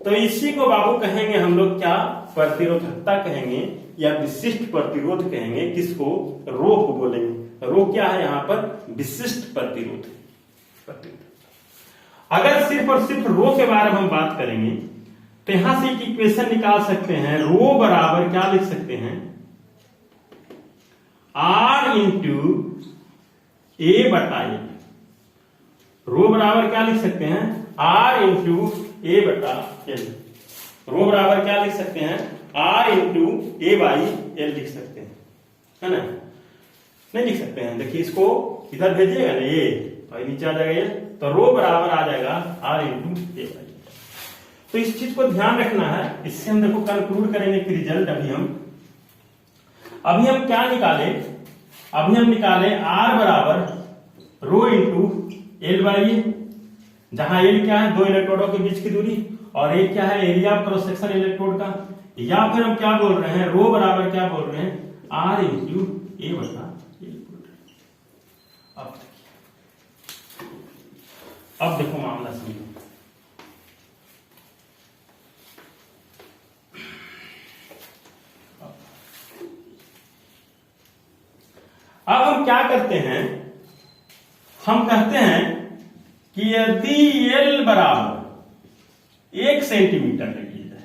तो इसी को बाबू कहेंगे हम लोग क्या, प्रतिरोधकता कहेंगे या विशिष्ट प्रतिरोध कहेंगे। किसको, रो को बोलेंगे। रो क्या है यहां पर, विशिष्ट प्रतिरोध। अगर सिर्फ और सिर्फ रो के बारे में हम बात करेंगे तो यहां से एक इक्वेशन निकाल सकते हैं, रो बराबर क्या लिख सकते हैं, आर इंटू ए बटा ए। रो बराबर क्या लिख सकते हैं, आर इंटू ए बटा एल। रो बराबर क्या लिख सकते हैं, R into A by L लिख सकते हैं, है ना। नहीं लिख सकते हैं, देखिए इसको इधर भेजिएगा ना, ये और नीचे आ जाएगा ये, तो रो बराबर आ जाएगा आर इंटू ए बाई। तो इस चीज को ध्यान रखना है। इससे हम देखो कंक्लूड करेंगे कि रिजल्ट अभी हम क्या निकाले, अभी हम निकाले आर बराबर रो इंटू एल बाई ए, जहां एल क्या है, दो इलेक्ट्रोडों के बीच की दूरी, और ए क्या है, area of cross section electrode का। या फिर हम क्या बोल रहे हैं, रो बराबर क्या बोल रहे हैं, आर इंटू ए बटा एल। अब देखो मामला समझो। अब हम क्या करते हैं, हम कहते हैं कि यदि एल बराबर 1 सेंटीमीटर ले लिया जाए,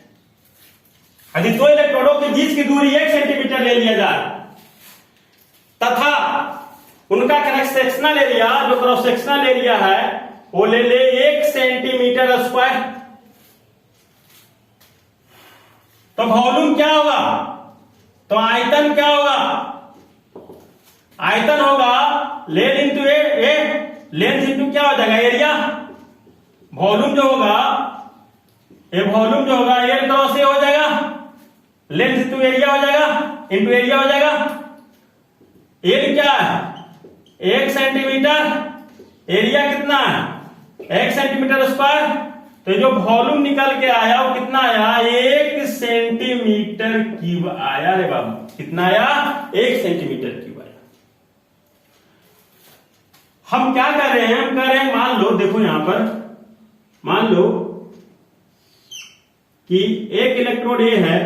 यदि दो इलेक्ट्रोडों के बीच की दूरी 1 सेंटीमीटर ले लिया जाए तथा उनका क्रॉस सेक्शनल एरिया, जो क्रॉस सेक्शनल एरिया है वो ले 1 सेंटीमीटर स्क्वायर, तो वॉल्यूम क्या होगा, तो आयतन क्या होगा, आयतन होगा लेंथ इंटू ए, लेंथ इंटू क्या हो जाएगा, एरिया। वॉल्यूम जो होगा, ए वॉल्यूम जो होगा एल क्रॉस ए हो जाएगा, लेंथ इंटू एरिया हो जाएगा, इंटू एरिया हो जाएगा। एल क्या है 1 सेंटीमीटर, एरिया कितना है 1 सेंटीमीटर स्क्वायर। तो जो वॉल्यूम निकल के आया वो कितना आया, 1 सेंटीमीटर क्यूब आया रे बाबू, कितना आया 1 सेंटीमीटर क्यूब आया। हम क्या कर रहे हैं, हम कह रहे हैं, मान लो देखो यहां पर, मान लो कि एक इलेक्ट्रोड ए है,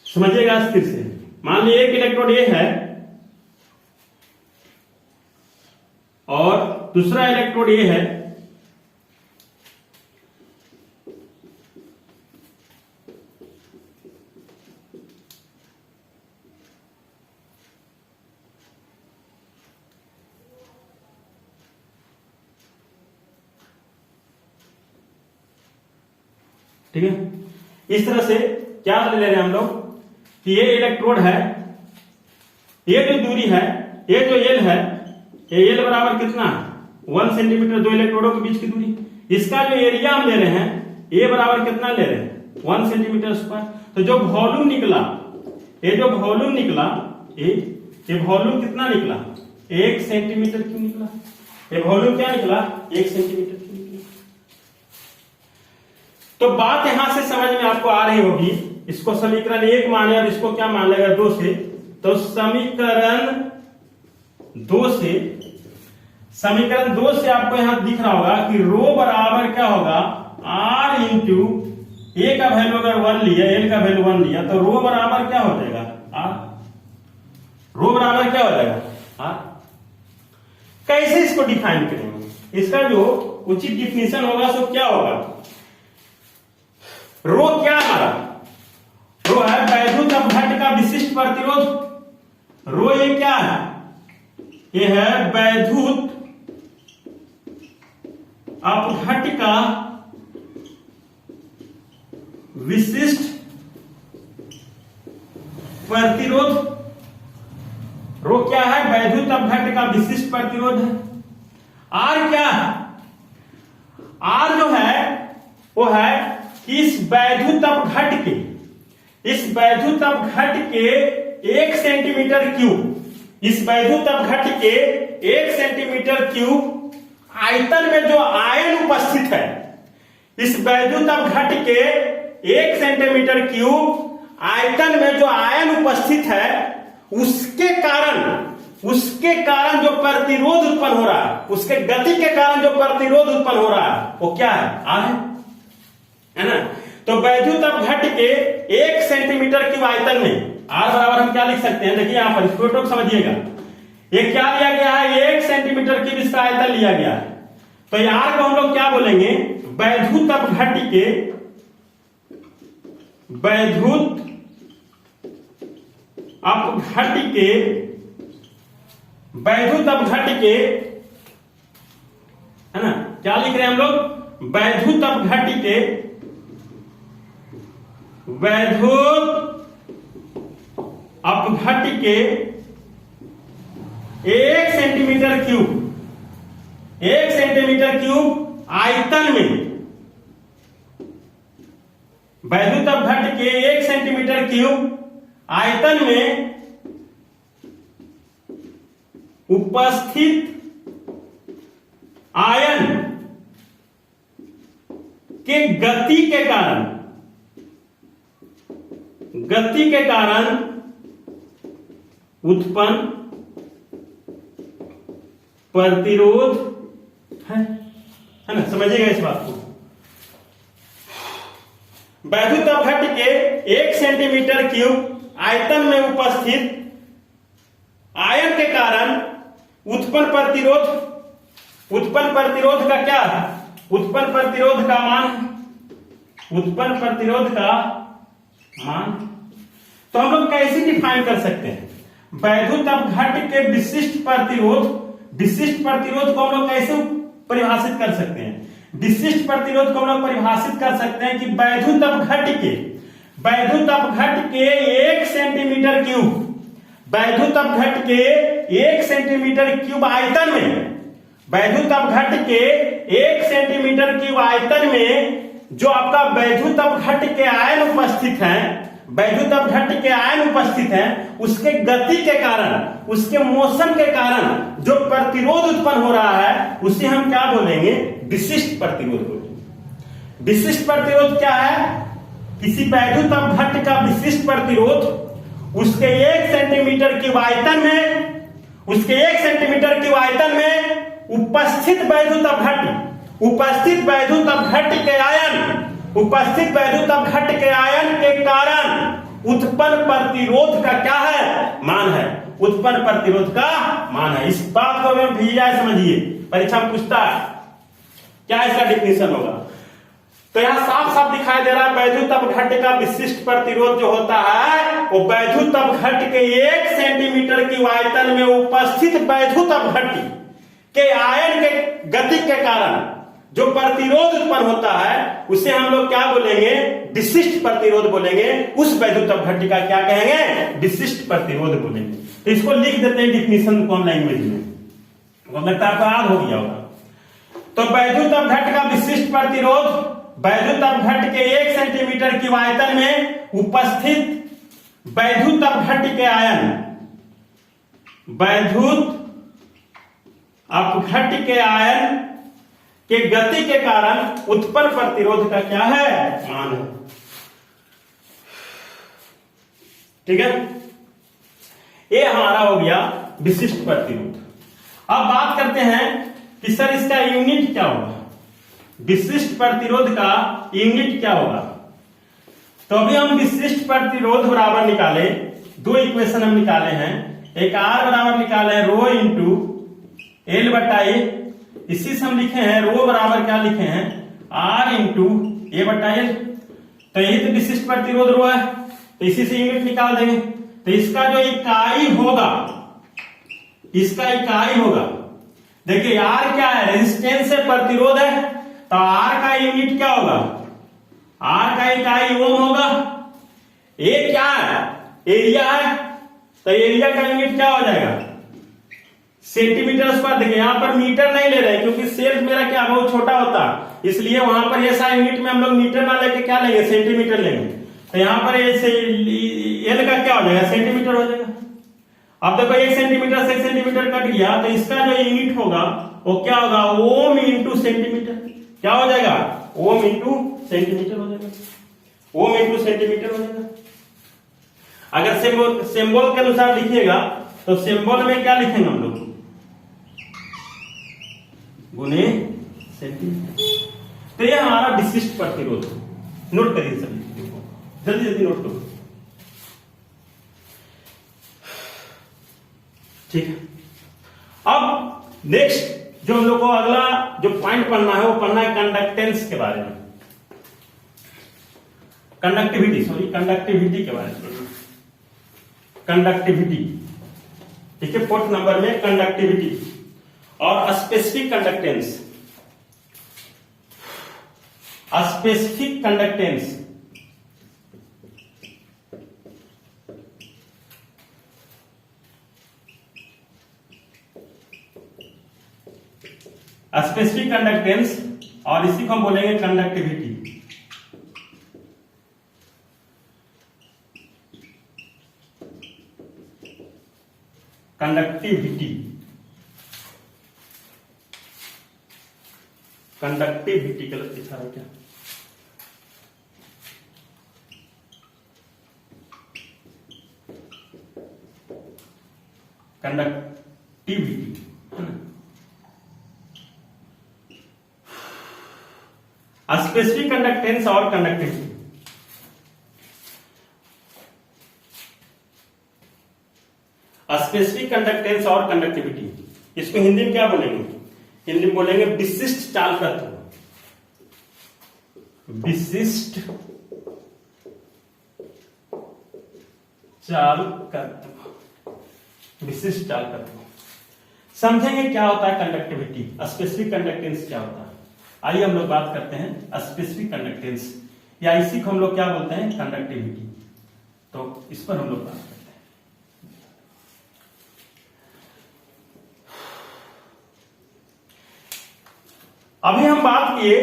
समझिएगा फिर से, मान लीजिए एक इलेक्ट्रोड ए है और दूसरा इलेक्ट्रोड ए है, ठीक है। इस तरह से क्या ले रहे हैं हम लोग कि ये इलेक्ट्रोड है, ये जो दूरी है, ये जो एल है, ये एल बराबर कितना 1 सेंटीमीटर, दो इलेक्ट्रोडों के बीच की दूरी। इसका जो एरिया हम ले रहे हैं, ए बराबर कितना ले रहे हैं 1 सेंटीमीटर स्क्वायर। तो जो वॉल्यूम निकला, ये जो वॉल्यूम निकला, ये वॉल्यूम कितना निकला 1 सेंटीमीटर क्यों निकला। ये वॉल्यूम क्या निकला 1 सेंटीमीटर क्यों निकला। तो बात यहां से समझ में आपको आ रही होगी। इसको समीकरण 1 माने और इसको क्या मान लेगा 2 से। तो समीकरण 2 से आपको यहां दिख रहा होगा कि रो बराबर क्या होगा R इंटू ए का वैल्यू अगर 1 लिया, एल का वैल्यू 1 लिया, तो रो बराबर क्या हो जाएगा R। रो बराबर क्या हो जाएगा R। कैसे इसको डिफाइन करेंगे, इसका जो उचित डिफिनेशन होगा सो क्या होगा। रो क्या हमारा, रो है वैद्युत अपघट्ट का विशिष्ट प्रतिरोध। रो ये क्या है, ये है वैद्युत अपघट्ट का विशिष्ट प्रतिरोध। रो क्या है, वैद्युत अपघट्ट का विशिष्ट प्रतिरोध है। आर क्या है, आर जो है वो है इस वैद्युत अपघट्ट के, इस वैद्युत अपघट्ट के 1 सेंटीमीटर क्यूब, इस वैद्युत अपघट्ट के 1 सेंटीमीटर क्यूब आयतन में जो आयन उपस्थित है, इस वैद्युत अपघट्ट के 1 सेंटीमीटर क्यूब आयतन में जो आयन उपस्थित है, उसके कारण जो प्रतिरोध उत्पन्न हो रहा है, उसके गति के कारण जो प्रतिरोध उत्पन्न हो रहा है वो क्या है, आर है ना। तो वैद्युत अपघट्ट के 1 सेंटीमीटर क्यूब आयतन में आर बराबर हम क्या लिख सकते हैं, देखिए यहां पर इसको समझिएगा। ये क्या लिया गया है, 1 सेंटीमीटर क्यूब इसका आयतन लिया गया है। तो ये आर को हम लोग क्या बोलेंगे, वैद्युत अपघट्ट के, वैद्युत अपघट्ट के, वैद्युत अपघट्ट के, है ना, क्या लिख रहे हैं हम लोग, वैद्युत अपघट्ट के, वैद्युत अपघट्ट के 1 सेंटीमीटर क्यूब, 1 सेंटीमीटर क्यूब आयतन में, वैद्युत अपघट्ट के 1 सेंटीमीटर क्यूब आयतन में उपस्थित आयन के गति के कारण, गति के कारण उत्पन्न प्रतिरोध है ना, समझिएगा इस बात को। वैद्युत अपघट्ट के 1 सेंटीमीटर क्यूब आयतन में उपस्थित आयन के कारण उत्पन्न प्रतिरोध, उत्पन्न प्रतिरोध का क्या है, उत्पन्न प्रतिरोध का मान, उत्पन्न प्रतिरोध का मान। तो हम लोग कैसे डिफाइन कर सकते हैं वैद्युत अपघट्ट के विशिष्ट प्रतिरोध, विशिष्ट प्रतिरोध को हम लोग कैसे परिभाषित कर सकते हैं। विशिष्ट प्रतिरोध को हम लोग परिभाषित कर सकते हैं कि वैद्युत अपघट्ट के, वैद्युत अपघट्ट के 1 सेंटीमीटर क्यूब, वैद्युत अपघट्ट के 1 सेंटीमीटर क्यूब आयतन में, वैद्युत अपघट्ट के 1 सेंटीमीटर क्यूब आयतन में जो आपका वैद्युत अपघट्ट के आयन उपस्थित हैं, वैद्युत अपघट्ट के आयन उपस्थित हैं, उसके गति के कारण, उसके मोशन के कारण जो प्रतिरोध उत्पन्न हो रहा है उसे हम क्या बोलेंगे, विशिष्ट प्रतिरोध बोलेंगे। विशिष्ट प्रतिरोध क्या है, किसी वैद्युत अपघट्ट का विशिष्ट प्रतिरोध उसके 1 सेंटीमीटर क्यूब आयतन में, उसके 1 सेंटीमीटर क्यूब आयतन में उपस्थित वैद्युत अपघट्ट, उपस्थित वैद्युत अपघट्ट के आयन, उपस्थित वैद्युत अपघट्ट के आयन के कारण उत्पन्न प्रतिरोध का क्या है, मान है, उत्पन्न प्रतिरोध का मान है। इस बात को मैं भैया समझिए, परीक्षा में पूछता है क्या इसका डिफिनेशन होगा। तो यहां साफ साफ दिखाई दे रहा है वैद्युत अपघट्ट का विशिष्ट प्रतिरोध जो होता है वो वैद्युत अपघट्ट के 1 सेंटीमीटर की आयतन में उपस्थित वैद्युत अपघट्ट के आयन के गति के कारण जो प्रतिरोध उत्पन्न होता है उसे हम लोग क्या बोलेंगे, विशिष्ट प्रतिरोध बोलेंगे। उस वैद्युत अपघट्ट का क्या कहेंगे, विशिष्ट प्रतिरोध बोलेंगे। तो इसको लिख देते हैं डिफिनेशन कौन लैंग्वेज में, लगता है आपको याद हो गया होगा। तो वैद्युत अपघट्ट का विशिष्ट प्रतिरोध वैद्युत अपघट्ट के 1 सेंटीमीटर की आयतन में उपस्थित वैद्युत अपघट्ट के आयन, वैद्युत अपघट्ट के आयन के गति के कारण उत्पन्न प्रतिरोध का क्या है, मान है। ठीक है, ये हमारा हो गया विशिष्ट प्रतिरोध। अब बात करते हैं कि सर इसका यूनिट क्या होगा, विशिष्ट प्रतिरोध का यूनिट क्या होगा। तो अभी हम विशिष्ट प्रतिरोध बराबर निकाले, दो इक्वेशन हम निकाले हैं, एक आर बराबर निकाले हैं रो इंटू एल बटा ए, इसी से हम लिखे हैं रो बराबर क्या लिखे हैं, आर इंटू ए बटा एल। तो यही तो विशिष्ट प्रतिरोध रो है, तो इसी से यूनिट निकाल देंगे। तो इसका जो इकाई होगा, इसका इकाई होगा, देखिए आर क्या है, रेजिस्टेंस से प्रतिरोध है, तो आर का यूनिट क्या होगा, आर का इकाई ओम होगा। ए क्या है, एरिया है, तो एरिया का यूनिट क्या हो जाएगा, सेंटीमीटर स्क्वायर। देखिए यहां पर मीटर नहीं ले रहे क्योंकि सेल्फ मेरा क्या बहुत छोटा होता है, इसलिए वहां पर ऐसा यूनिट में हम लोग मीटर ना लेके क्या लेंगे, सेंटीमीटर लेंगे। तो यहां पर एल का क्या हो जाएगा, सेंटीमीटर हो जाएगा। अब देखो 1 सेंटीमीटर से 1 सेंटीमीटर कट गया, तो इसका जो यूनिट होगा वो क्या होगा, ओम इंटू सेंटीमीटर। क्या हो जाएगा, ओम इंटू सेंटीमीटर हो जाएगा, ओम इंटू सेंटीमीटर हो जाएगा। अगर सिंबल के अनुसार लिखिएगा तो सिंबल में क्या लिखेंगे हम लोग, गुने सेंटीमीटर। तो ये हमारा विशिष्ट प्रतिरोध, नोट करिए सभी, जल्दी जल्दी नोट करो। ठीक है, अब नेक्स्ट जो हम लोग को अगला जो पॉइंट पढ़ना है वो पढ़ना है कंडक्टेंस के बारे में, कंडक्टिविटी के बारे में, कंडक्टिविटी। ठीक है, 4th नंबर में कंडक्टिविटी और specific conductance, specific conductance. Specific conductance और इसी को हम बोलेंगे कंडक्टिविटी। कंडक्टिविटी, कंडक्टिविटी गलत लिखा है क्या, कंडक्टिविटी है ना। स्पेसिफिक कंडक्टेंस और कंडक्टिविटी। स्पेसिफिक कंडक्टेंस और कंडक्टिविटी, इसको हिंदी में क्या बोलेंगे, हिंदी में बोलेंगे विशिष्ट चालकत्व, विशिष्ट चालकत्व, विशिष्ट चालकत्व। समझेंगे क्या होता है कंडक्टिविटी, स्पेसिफिक कंडक्टेंस क्या होता है। आइए हम लोग बात करते हैं स्पेसिफिक कंडक्टेंस, या इसी को हम लोग क्या बोलते हैं, कंडक्टिविटी। तो इस पर हम लोग बात करते हैं। अभी हम बात किए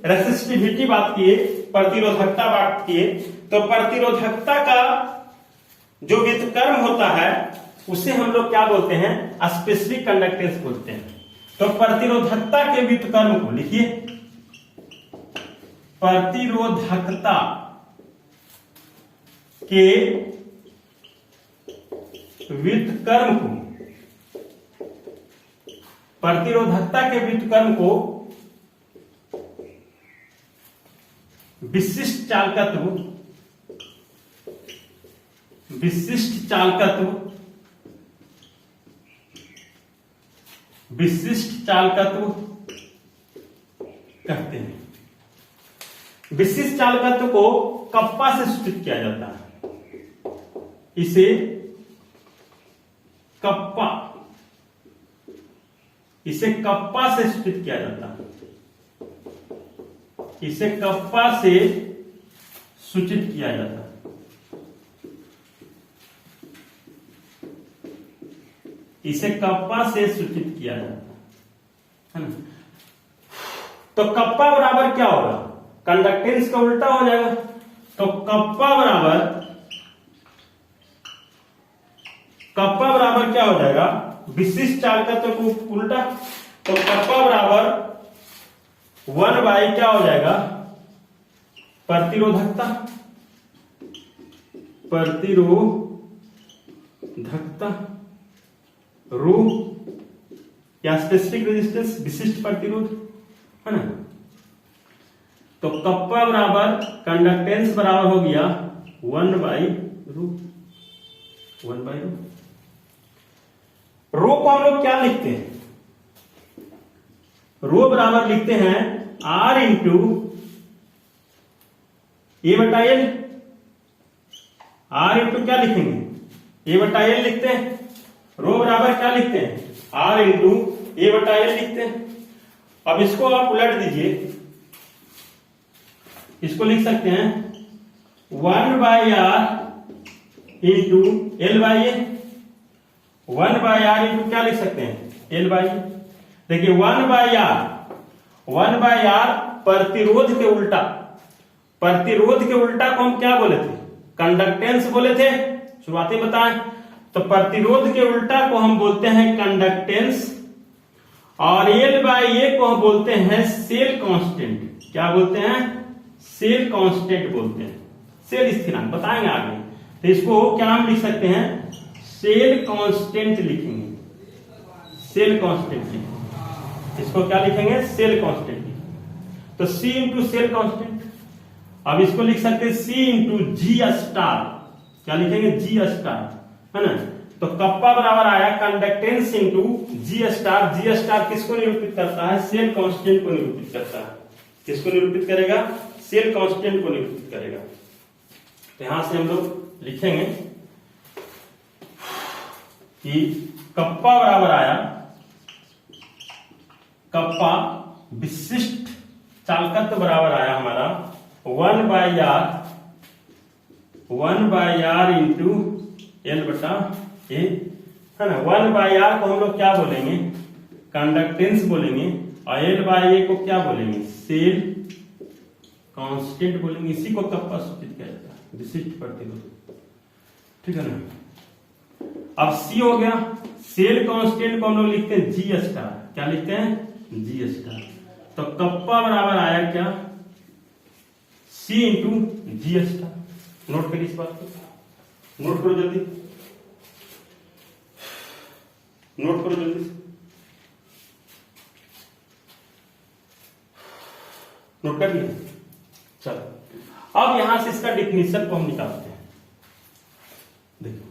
रेसिस्टिविटी, बात किए प्रतिरोधकता, बात किए। तो प्रतिरोधकता का जो व्युत्क्रम होता है उसे हम लोग क्या बोलते हैं, स्पेसिफिक कंडक्टेंस बोलते हैं। तो प्रतिरोधकता के व्युत्क्रम को लिखिए, प्रतिरोधकता के व्युत्क्रम को प्रतिरोधकता के व्युत्क्रम को विशिष्ट चालकत्व कहते हैं। विशिष्ट चालकत्व को कप्पा से सूचित किया जाता है। इसे कप्पा से सूचित किया जाता है। इसे कप्पा से सूचित किया जाता है। इसे कप्पा से सूचित किया जाता है ना। तो कप्पा बराबर क्या होगा? कंडक्टेंस का उल्टा हो जाएगा। तो कप्पा बराबर क्या हो जाएगा? विशिष्ट चालकत्व को उल्टा। तो कप्पा बराबर 1 बाई क्या हो जाएगा? प्रतिरोधकता रो या स्पेसिफिक रेजिस्टेंस, विशिष्ट प्रतिरोध, है ना। तो कप्पा बराबर कंडक्टेंस बराबर हो गया 1 बाई रो। रो को हम लोग क्या लिखते हैं? रो बराबर लिखते हैं R इंटू ए बटा एल। R इंटू क्या लिखेंगे? ए बटा एल लिखते हैं। रो बराबर क्या लिखते हैं? R इंटू ए बटा एल लिखते हैं। अब इसको आप उलट दीजिए, इसको लिख सकते हैं 1 by R into L by A. 1 by R into क्या लिख सकते हैं? L by. देखिए 1 बाई आर प्रतिरोध के उल्टा। प्रतिरोध के उल्टा को हम क्या बोले थे? कंडक्टेंस बोले थे, शुरुआती बताएं। तो प्रतिरोध के उल्टा को हम बोलते हैं कंडक्टेंस, और एल बाई ए को हम बोलते हैं सेल कांस्टेंट। क्या बोलते हैं? सेल कांस्टेंट बोलते हैं, सेल स्थिरांक, बताएंगे आगे। तो इसको क्या हम लिख सकते हैं? सेल कांस्टेंट लिखेंगे। सेल कांस्टेंट लिखेंगे। इसको क्या लिखेंगे? Cell constant. तो C इंटू सेल कांस्टेंट। अब इसको लिख सकते हैं C इंटू जी स्टार। क्या लिखेंगे? जी स्टार, है ना। तो कप्पा बराबर आया कंडक्टेंस इंटू जी स्टार। जी स्टार किसको निरूपित करता है? सेल कांस्टेंट को निरूपित करता है। किसको निरूपित करेगा? सेल कांस्टेंट को निरूपित करेगा। तो यहां से हम लोग लिखेंगे कि कप्पा बराबर आया, कप्पा विशिष्ट चालकत्व बराबर आया हमारा 1 बाई आर इंटू एल बटा ए, है ना। 1 बाई आर को हम लोग क्या बोलेंगे? कंडक्टेंस बोलेंगे, और एल बाई ए को क्या बोलेंगे? सेल कांस्टेंट बोलेंगे। इसी को कप्पा सूचित किया जाता है, विशिष्ट प्रतिरोध, ठीक है ना। अब सी हो गया। सेल कांस्टेंट को हम लोग लिखते हैं जी स्टार। क्या लिखते हैं? जी स्टार। तो कप्पा बराबर आया क्या? सी इंटू जी स्टार। नोट करिए इस बात को, नोट करो जल्दी, नोट करो जल्दी से, नोट कर लिया। चलो अब यहां से इसका डिफिनेशन को हम निकालते हैं। देखो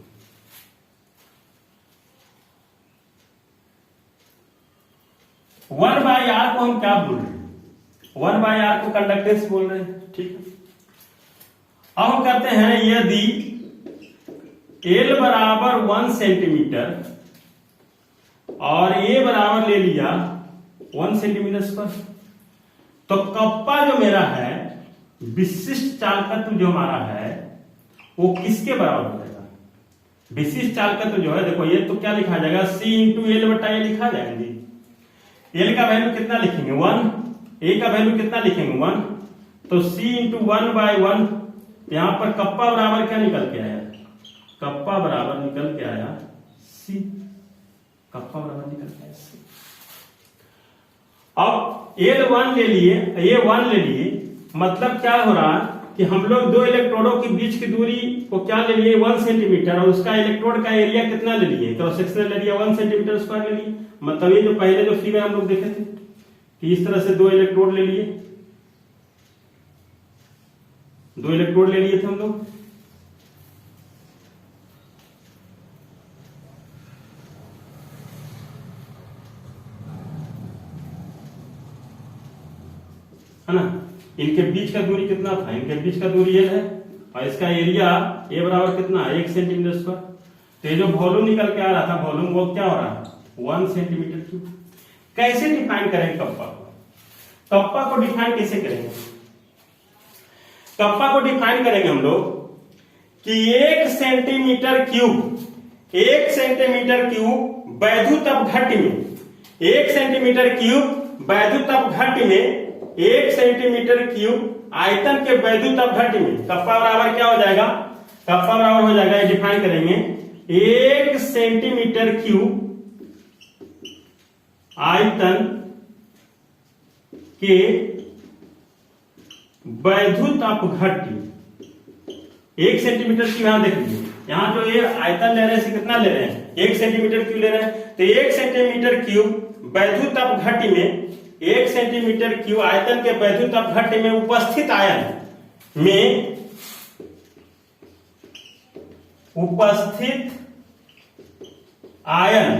1 बाई आर को हम क्या बोल रहे हैं? 1 बाई आर को कंडक्टेंस बोल रहे हैं, ठीक है। अब हम कहते हैं यदि एल बराबर 1 सेंटीमीटर और ए बराबर ले लिया 1 सेंटीमीटर स्क्वायर, तो कप्पा जो मेरा है, विशिष्ट चालकत्व जो हमारा है, वो किसके बराबर हो जाएगा? विशिष्ट चालकत्व जो है, देखो ये तो क्या लिखा जाएगा? सी इंटू एल बटा ए लिखा जाएंगे। एल का वैल्यू कितना लिखेंगे? 1। ए का वैल्यू कितना लिखेंगे? 1। तो सी इंटू 1 बाई 1। यहां पर कप्पा बराबर क्या निकल के आया? कप्पा बराबर निकल के आया सी। कप्पा बराबर निकल के आया सी। अब L1 ले लिए, A1 ले लिए, मतलब क्या हो रहा है कि हम लोग दो इलेक्ट्रोडों के बीच की दूरी को क्या ले लिए? 1 सेंटीमीटर, और उसका इलेक्ट्रोड का एरिया कितना ले लिए? Cross sectional area 1 centimetre square ले लिए। मतलब ये जो पहले जो फिगर हम लोग देखे थे कि इस तरह से दो इलेक्ट्रोड ले लिए, दो इलेक्ट्रोड ले लिए थे हम लोग, है ना। इनके बीच का दूरी कितना था, इनके बीच का दूरी ये है और इसका एरिया ए बराबर कितना है 1 सेंटीमीटर स्क्वायर। तो ये जो वॉल्यूम निकल के आ रहा था वॉल्यूम वो क्या हो रहा है 1 सेंटीमीटर क्यूब। कैसे डिफाइन करेंगे कप्पा को, कप्पा को डिफाइन कैसे करेंगे, कप्पा को डिफाइन करेंगे हम लोग कि 1 सेंटीमीटर क्यूब, 1 सेंटीमीटर क्यूब वैद्युत अपघट्य में, 1 सेंटीमीटर क्यूब वैद्युत अपघट्य में, 1 सेंटीमीटर क्यूब आयतन के वैद्युत अपघट्य में कप्पा बराबर क्या हो जाएगा, कप्पा बराबर हो जाएगा, डिफाइन करेंगे 1 सेंटीमीटर क्यूब आयतन के वैद्युत अपघट्य। 1 सेंटीमीटर क्यूब यहां देख लीजिए, यहां जो ये आयतन ले रहे हैं कितना ले रहे हैं 1 सेंटीमीटर क्यूब ले रहे हैं। तो 1 सेंटीमीटर क्यूब वैद्युत अपघट्य में, 1 सेंटीमीटर क्यूब आयतन के वैद्युत अपघट्य में उपस्थित आयन में, उपस्थित आयन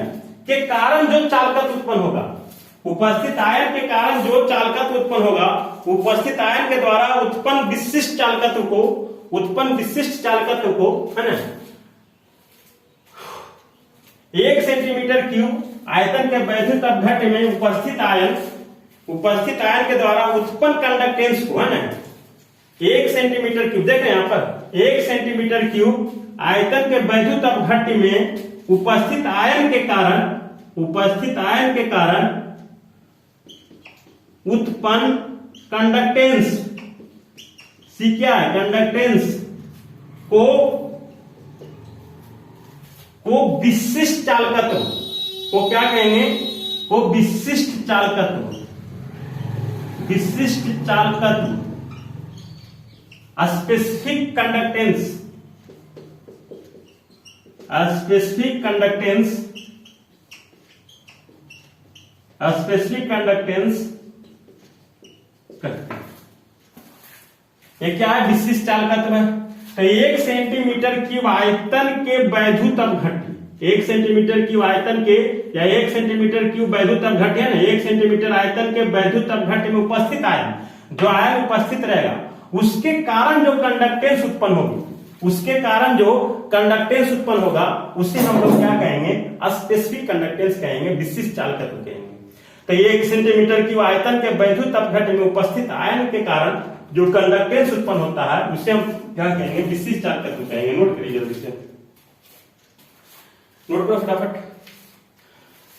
के कारण जो चालकत्व उत्पन्न होगा, उपस्थित आयन के कारण जो चालकत्व उत्पन्न होगा, उपस्थित आयन के द्वारा उत्पन्न विशिष्ट चालकत्व को, उत्पन्न विशिष्ट चालकत्व को, है ना, 1 सेंटीमीटर क्यूब आयतन के वैद्युत अपघट्य में उपस्थित आयन, उपस्थित आयन के द्वारा उत्पन्न कंडक्टेंस को, है ना, 1 सेंटीमीटर क्यूब देखें यहां पर 1 सेंटीमीटर क्यूब आयतन के वैद्युत अपघट्य में उपस्थित आयन के कारण, उपस्थित आयन के कारण उत्पन्न कंडक्टेंस, सी क्या है कंडक्टेंस को विशिष्ट चालकत्व को क्या कहेंगे, को विशिष्ट चालकत्व, विशिष्ट चालकत्व, specific conductance, specific conductance, specific conductance ये क्या है विशिष्ट चालकत्व है। तो 1 सेंटीमीटर क्यूब आयतन के वैद्युत अपघट्य, 1 सेंटीमीटर क्यूब आयतन के या 1 सेंटीमीटर क्यूब वैद्युत अपघट्य है ना, 1 सेंटीमीटर आयतन के वैद्युत अपघट्य में उपस्थित आयन, जो आयन उपस्थित रहेगा उसके कारण जो कंडक्टेंस उत्पन्न होगी, उसके कारण जो कंडक्टेंस उत्पन्न होगा उसे हम लोग क्या कहेंगे, स्पेसिफिक कंडक्टेंस कहेंगे, विशिष्ट चालकत्व कहेंगे। तो 1 सेंटीमीटर क्यूब आयतन के वैद्युत अपघट्य में उपस्थित आयन के कारण जो कंडक्टेंस उत्पन्न होता है उसे हम क्या कहेंगे, विशिष्ट चालकत्व कहेंगे। नोट करिए जल्दी से, नोट करो फटाफट।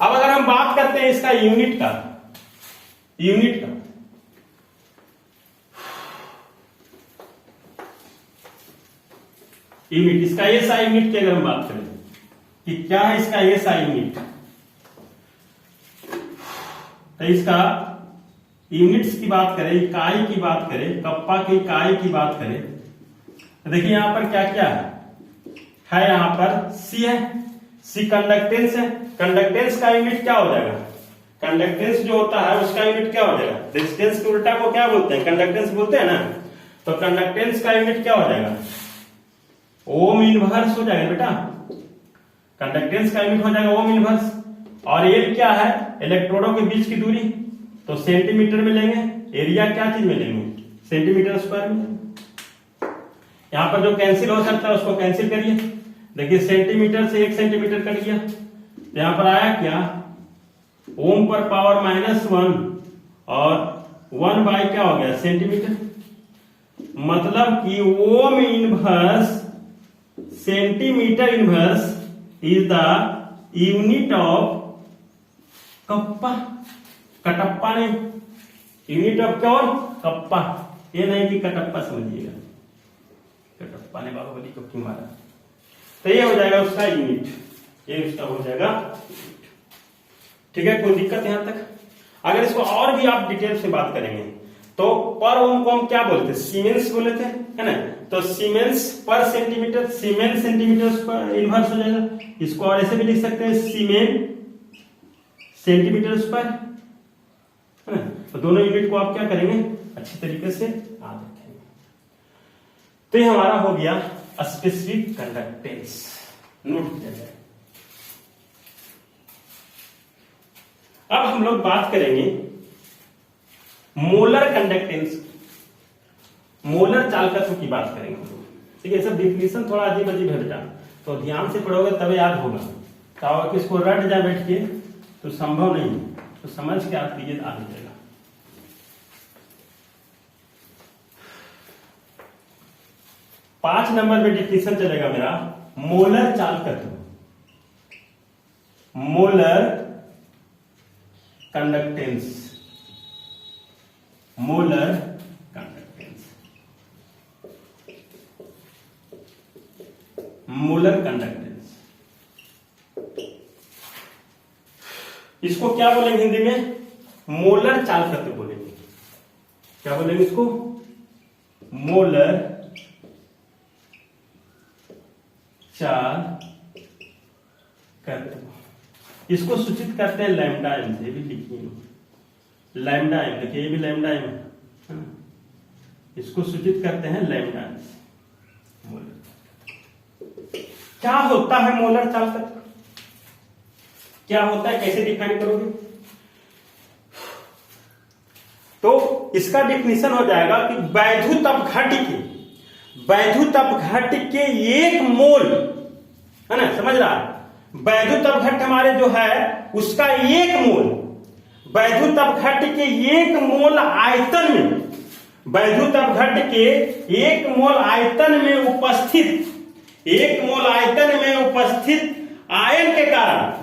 अब अगर हम बात करते हैं इसका यूनिट का, यूनिट का, यूनिट इसका एसआई यूनिट की अगर हम बात करें कि क्या है इसका एसआई यूनिट, तो इसका यूनिट्स की बात करें, इकाई की बात करें, कप्पा की इकाई की बात करें, तो देखिए यहां पर क्या क्या है यहां पर सी है, सी कंडक्टेंस है। कंडक्टेंस का यूनिट क्या हो जाएगा, कंडक्टेंस जो होता है उसका यूनिट क्या हो जाएगा, रेजिस्टेंस के उल्टा को क्या बोलते हैं, कंडक्टेंस बोलते हैं ना। तो कंडक्टेंस का यूनिट क्या हो जाएगा, ओम इनवर्स हो जाएगा बेटा, कंडक्टेंस का यूनिट हो जाएगा ओम इनवर्स। और एल क्या है, इलेक्ट्रोडों के बीच की दूरी, तो सेंटीमीटर में लेंगे, एरिया क्या चीज में लेंगे, सेंटीमीटर स्क्वायर में। यहां पर जो कैंसिल हो सकता है उसको कैंसिल करिए, देखिए सेंटीमीटर से 1 सेंटीमीटर कट गया, यहां पर आया क्या, ओम पर पावर -1 और 1 बाय क्या हो गया सेंटीमीटर, मतलब कि ohm inverse centimetre inverse is the unit of kappa, Kattappa नहीं, यूनिट ऑफ क्या, कप्पा, ये नहीं कि कटप्पा समझिएगा, कटप्पा ने बाहुबली को क्यों मारा। तो ये हो जाएगा उसका यूनिट, ये उसका हो जाएगा, ठीक है, कोई दिक्कत यहां तक। अगर इसको और भी आप डिटेल से बात करेंगे तो पर ओम को हम क्या बोलते हैं, सीमेंस बोले थे, है ना। तो सीमेंस पर सेंटीमीटर, सीमेंस सेंटीमीटर पर इनवर्स हो जाएगा। इसको और ऐसे भी लिख सकते हैं, सीमेन सेंटीमीटर स्क्वायर है ना। तो दोनों यूनिट को आप क्या करेंगे, अच्छी तरीके से याद रखेंगे। तो ये हमारा हो गया स्पेसिफिक कंडक्टेंस, नोट किया जाए। अब हम लोग बात करेंगे मोलर कंडक्टेंस, मोलर चालकत्व की बात करेंगे हम लोग। ठीक है, सब डिफिनेशन थोड़ा अजीब अजीब है बेटा, तो ध्यान से पढ़ोगे तब याद होगा। तो इसको रट जाए बैठ के तो संभव नहीं, तो समझ के आप कीजिए आ जाएगा। 5 नंबर में डिफिनेशन चलेगा मेरा, मोलर चालकत्व, molar conductance, molar conductance, molar conductance. इसको क्या बोलेंगे हिंदी में, मोलर चालकत्व बोलेंगे। क्या बोलेंगे इसको, मोलर चालकत्व। इसको सूचित करते हैं लैम्डा एम से, भी लिखिए लैम्डा एम, देखिए ये भी लैम्डा एम है, इसको सूचित करते हैं लैम्डा एम से। मोलर क्या होता है मोलर चालकत्व, क्या होता है, कैसे डिफाइन करोगे? तो इसका डिफिनेशन हो जाएगा कि वैद्युत अपघट्य के 1 मोल, है ना, समझ रहा है, वैद्युत अपघट्य हमारे जो है उसका 1 मोल, वैद्युत अपघट्य के 1 मोल आयतन में, वैद्युत अपघट्य के 1 मोल आयतन में उपस्थित, 1 मोल आयतन में उपस्थित आयन के कारण,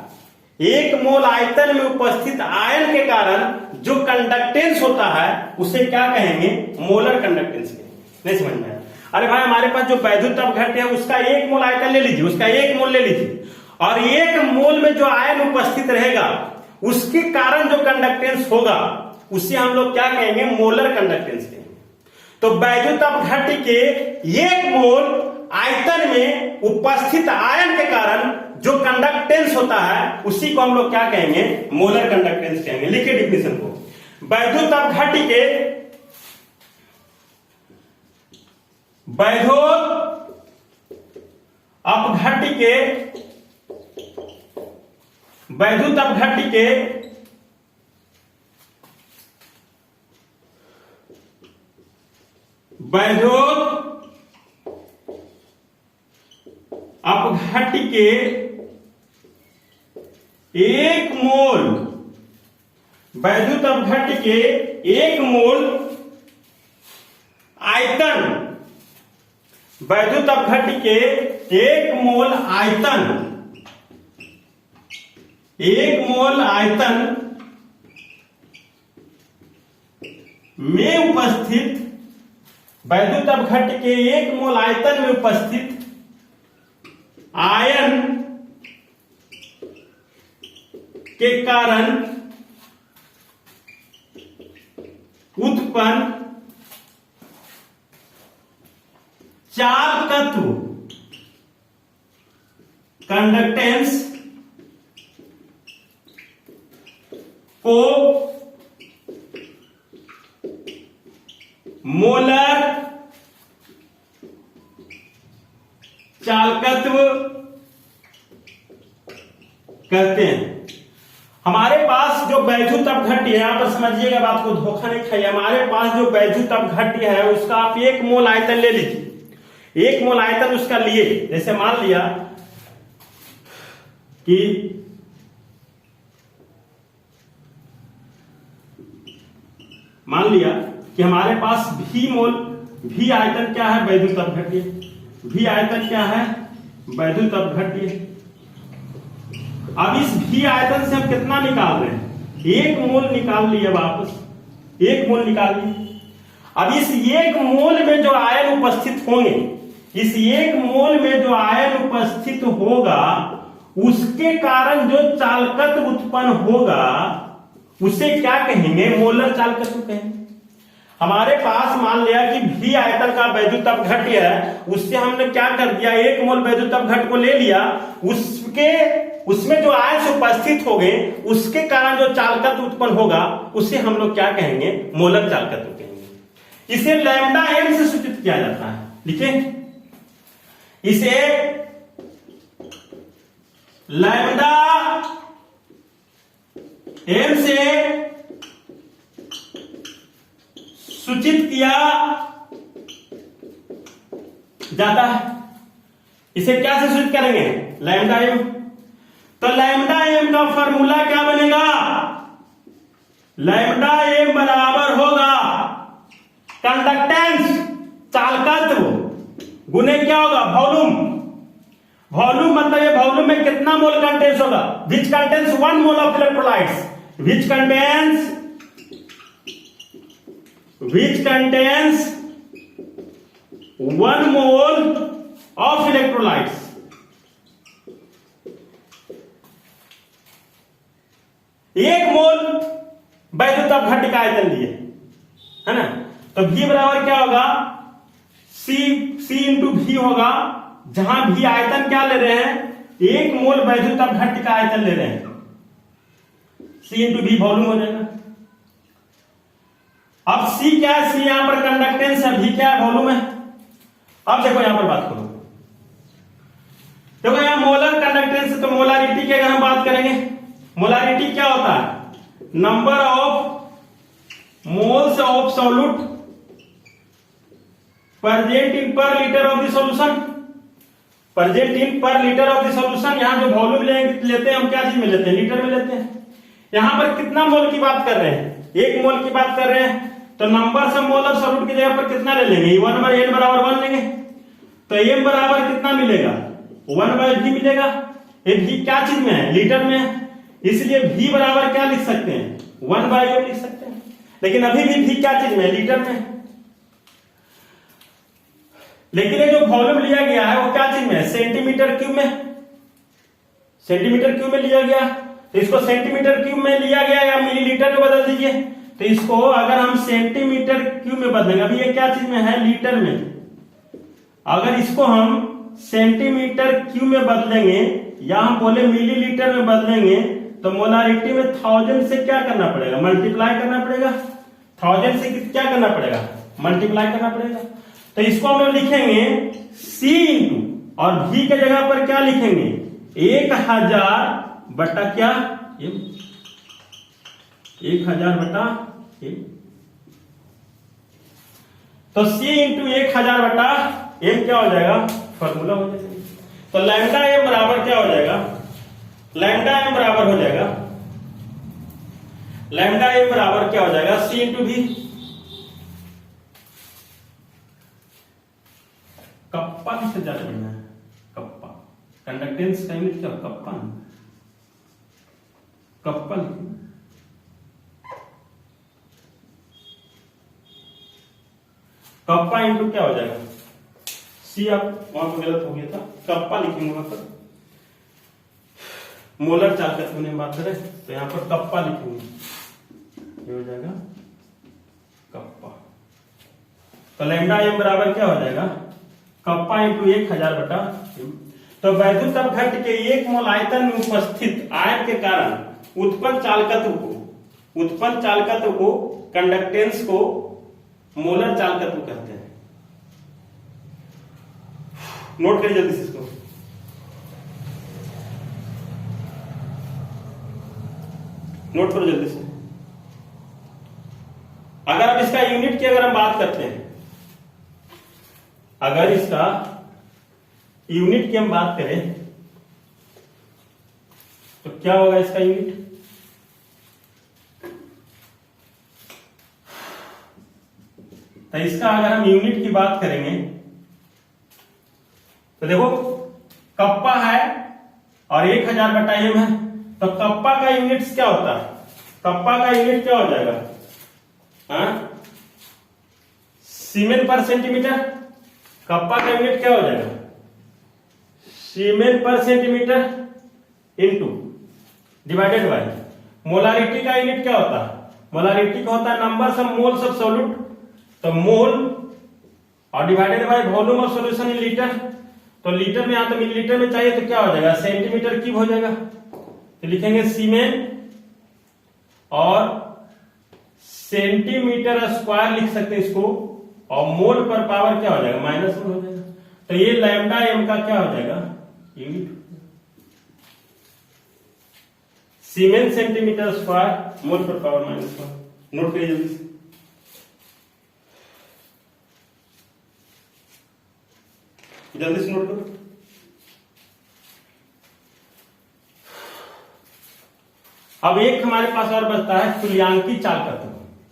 1 मोल आयतन में उपस्थित आयन के कारण जो कंडक्टेंस होता है उसे क्या कहेंगे, मोलर कंडक्टेंस कहेंगे। नहीं समझ में आया? अरे भाई हमारे पास जो वैद्युत अपघट्य है उसका 1 मोल आयतन ले लीजिए, उसका 1 मोल ले लीजिए, और 1 मोल में जो आयन उपस्थित रहेगा उसके कारण जो कंडक्टेंस होगा उसे हम लोग क्या कहेंगे, मोलर कंडक्टेंस कहेंगे। तो वैद्युत अपघट्य के 1 मोल आयतन में उपस्थित आयन के कारण जो कंडक्टेंस होता है उसी को हम लोग क्या कहेंगे, मोलर कंडक्टेंस कहेंगे। लिखिए डिफिनेशन को, वैद्युत अपघट्य के, वैद्युत अपघट्य के, वैद्युत अपघट्य के वैद्युत अपघट्य के 1 मोल, वैद्युत अपघट्य के 1 मोल आयतन, वैद्युत अपघट्य के 1 मोल आयतन, 1 मोल आयतन में उपस्थित, वैद्युत अपघट्य के 1 मोल आयतन में उपस्थित आयन के कारण उत्पन्न चालकत्व, कंडक्टेंस को मोलर चालकत्व कहते हैं। हमारे पास जो वैद्युत अपघट्य है, यहां पर समझिएगा बात को, धोखा नहीं खाइए, हमारे पास जो वैद्युत अपघट्य है उसका आप 1 मोल आयतन ले लीजिए, 1 मोल आयतन उसका लिए, जैसे मान लिया कि हमारे पास V मोल, V आयतन क्या है, वैद्युत अपघट्य, V आयतन क्या है, वैद्युत अपघट्य। अब इस V आयतन से हम कितना निकाल रहे हैं, 1 मोल निकाल लिए, वापस 1 मोल निकाल लिए। अब इस 1 मोल में जो आयन उपस्थित होंगे, इस 1 मोल में जो आयन उपस्थित होगा उसके कारण जो चालकत्व उत्पन्न होगा उसे क्या कहेंगे, मोलर चालकत्व कहेंगे। हमारे पास मान लिया कि V आयतन का वैद्युत अपघट्य है, उससे हमने क्या कर दिया, 1 मोल वैद्युत अपघट्य को ले लिया, उसके उसमें जो आयंस उपस्थित हो गए उसके कारण जो चालकत्व उत्पन्न होगा उसे हम लोग क्या कहेंगे, मोलक चालकत्व कहेंगे। इसे लैम्डा एम से सूचित किया जाता है। लिखिए इसे लैम्डा एम से सूचित किया जाता है। इसे क्या से सूचित करेंगे, लैम्डा एम। तो लैम्डा एम का फॉर्मूला क्या बनेगा, लैम्डा एम बराबर होगा कंडक्टेंस चालकत्व गुने क्या होगा, वॉल्यूम। वॉल्यूम मतलब ये वॉल्यूम में कितना मोल कंटेंस होगा, which contains 1 mole of electrolytes, which contains 1 mole of electrolytes. एक मोल वैद्युत अपघट्य का आयतन लिए, है ना। तो V बराबर क्या होगा, C इंटू V होगा, जहां भी आयतन क्या ले रहे हैं, 1 मोल वैद्युत अपघट्य का आयतन ले रहे हैं, C इंटू V वॉल्यूम हो जाएगा। अब C क्या है, C यहां पर कंडक्टेंस है, V क्या है, वॉल्यूम है। अब देखो यहां पर बात करो, देखो यहां मोलर कंडक्टेंस, तो मोलारिटी की अगर हम बात करेंगे, मोलारिटी क्या होता है, number of moles of solute present in per litre of the solution, present in per litre of the solution. यहां जो वॉल्यूम लेते हैं हम क्या चीज में लेते हैं, लीटर में लेते हैं। यहां पर कितना मोल की बात कर रहे हैं, 1 मोल की बात कर रहे हैं, तो number of mole of solute की जगह पर कितना ले लेंगे, 1/n बराबर 1 लेंगे। तो m बराबर कितना मिलेगा, 1/v मिलेगा। ये v क्या चीज में है, लीटर में है, इसलिए v बराबर क्या लिख सकते हैं, 1/m लिख सकते हैं। लेकिन अभी भी v क्या चीज में, लीटर में। लेकिन ये जो वॉल्यूम लिया गया है वो क्या चीज में है, सेंटीमीटर क्यूब में, सेंटीमीटर क्यूब में लिया गया। तो इसको सेंटीमीटर क्यूब में लिया गया या मिलीलीटर में बदल दीजिए। तो इसको अगर हम सेंटीमीटर क्यूब में बदलेंगे, अभी ये क्या चीज में है, लीटर में, अगर इसको हम सेंटीमीटर क्यूब में बदलेंगे या हम बोले मिलीलीटर में बदलेंगे, तो मोलारिटी में 1000 से क्या करना पड़ेगा, मल्टीप्लाई करना पड़ेगा। 1000 से क्या करना पड़ेगा, मल्टीप्लाई करना पड़ेगा। तो इसको हम लिखेंगे C इंटू और V के जगह पर क्या लिखेंगे, 1000 बटा क्या, m, 1000 बटा m। तो C इंटू 1000 बटा m क्या हो जाएगा, फॉर्मूला हो जाएगा। तो लैम्डा m बराबर क्या हो जाएगा, लैम्डा m बराबर हो जाएगा, लैम्डा m बराबर क्या हो जाएगा, C इंटू V। कप्पा से ज्यादा बढ़िया है, कप्पा कंडक्टेंस का यूनिट क्या, कप्पा, कप्पा। कप्पा इंटू क्या हो जाएगा, C, आप वहां पर गलत हो गया था, कप्पा लिखेंगे वहां पर, मोलर चालकत्व होने की बात करें तो यहां पर कप्पा लिखेंगे, ये हो जाएगा कप्पा। तो लैम्डा m बराबर क्या हो जाएगा, कप्पा इंटू 1000 बटा m। तो वैद्युत अपघट्य के 1 मोल आयतन में उपस्थित आयन के कारण उत्पन्न चालकत्व को कंडक्टेंस को मोलर चालकत्व कहते हैं। नोट करिए जल्दी से इसको, नोट करो जल्दी से। अगर अब इसका यूनिट की अगर हम बात करते हैं, अगर इसका यूनिट की हम बात करें तो क्या होगा इसका यूनिट, तो इसका अगर हम यूनिट की बात करेंगे तो देखो कप्पा है और 1000 बटा m है, तो कप्पा का यूनिट क्या होता है, कप्पा का यूनिट क्या हो जाएगा, सीमेन पर सेंटीमीटर। कप्पा का यूनिट क्या हो जाएगा, सीमेन पर centimetre into divided by molarity का यूनिट क्या होता है, मोलारिटी का होता है number of moles of solute, तो मोल और divided by volume of solution in litre. तो लीटर में यहाँ तो मिलीलीटर में चाहिए, तो क्या हो जाएगा, सेंटीमीटर क्यूब हो जाएगा। तो लिखेंगे सीमेन और सेंटीमीटर स्क्वायर लिख सकते हैं इसको, और मोल पर पावर क्या हो जाएगा, -1 हो जाएगा। तो ये लैम्डा एम का क्या हो जाएगा, यूनिट। सीमेन सेंटीमीटर स्क्वायर मोल पर पावर -1। नोट करिए जल्दी से। जल्दी से नोट करो। अब एक हमारे पास और बचता है तुल्यांकी चालकत्व।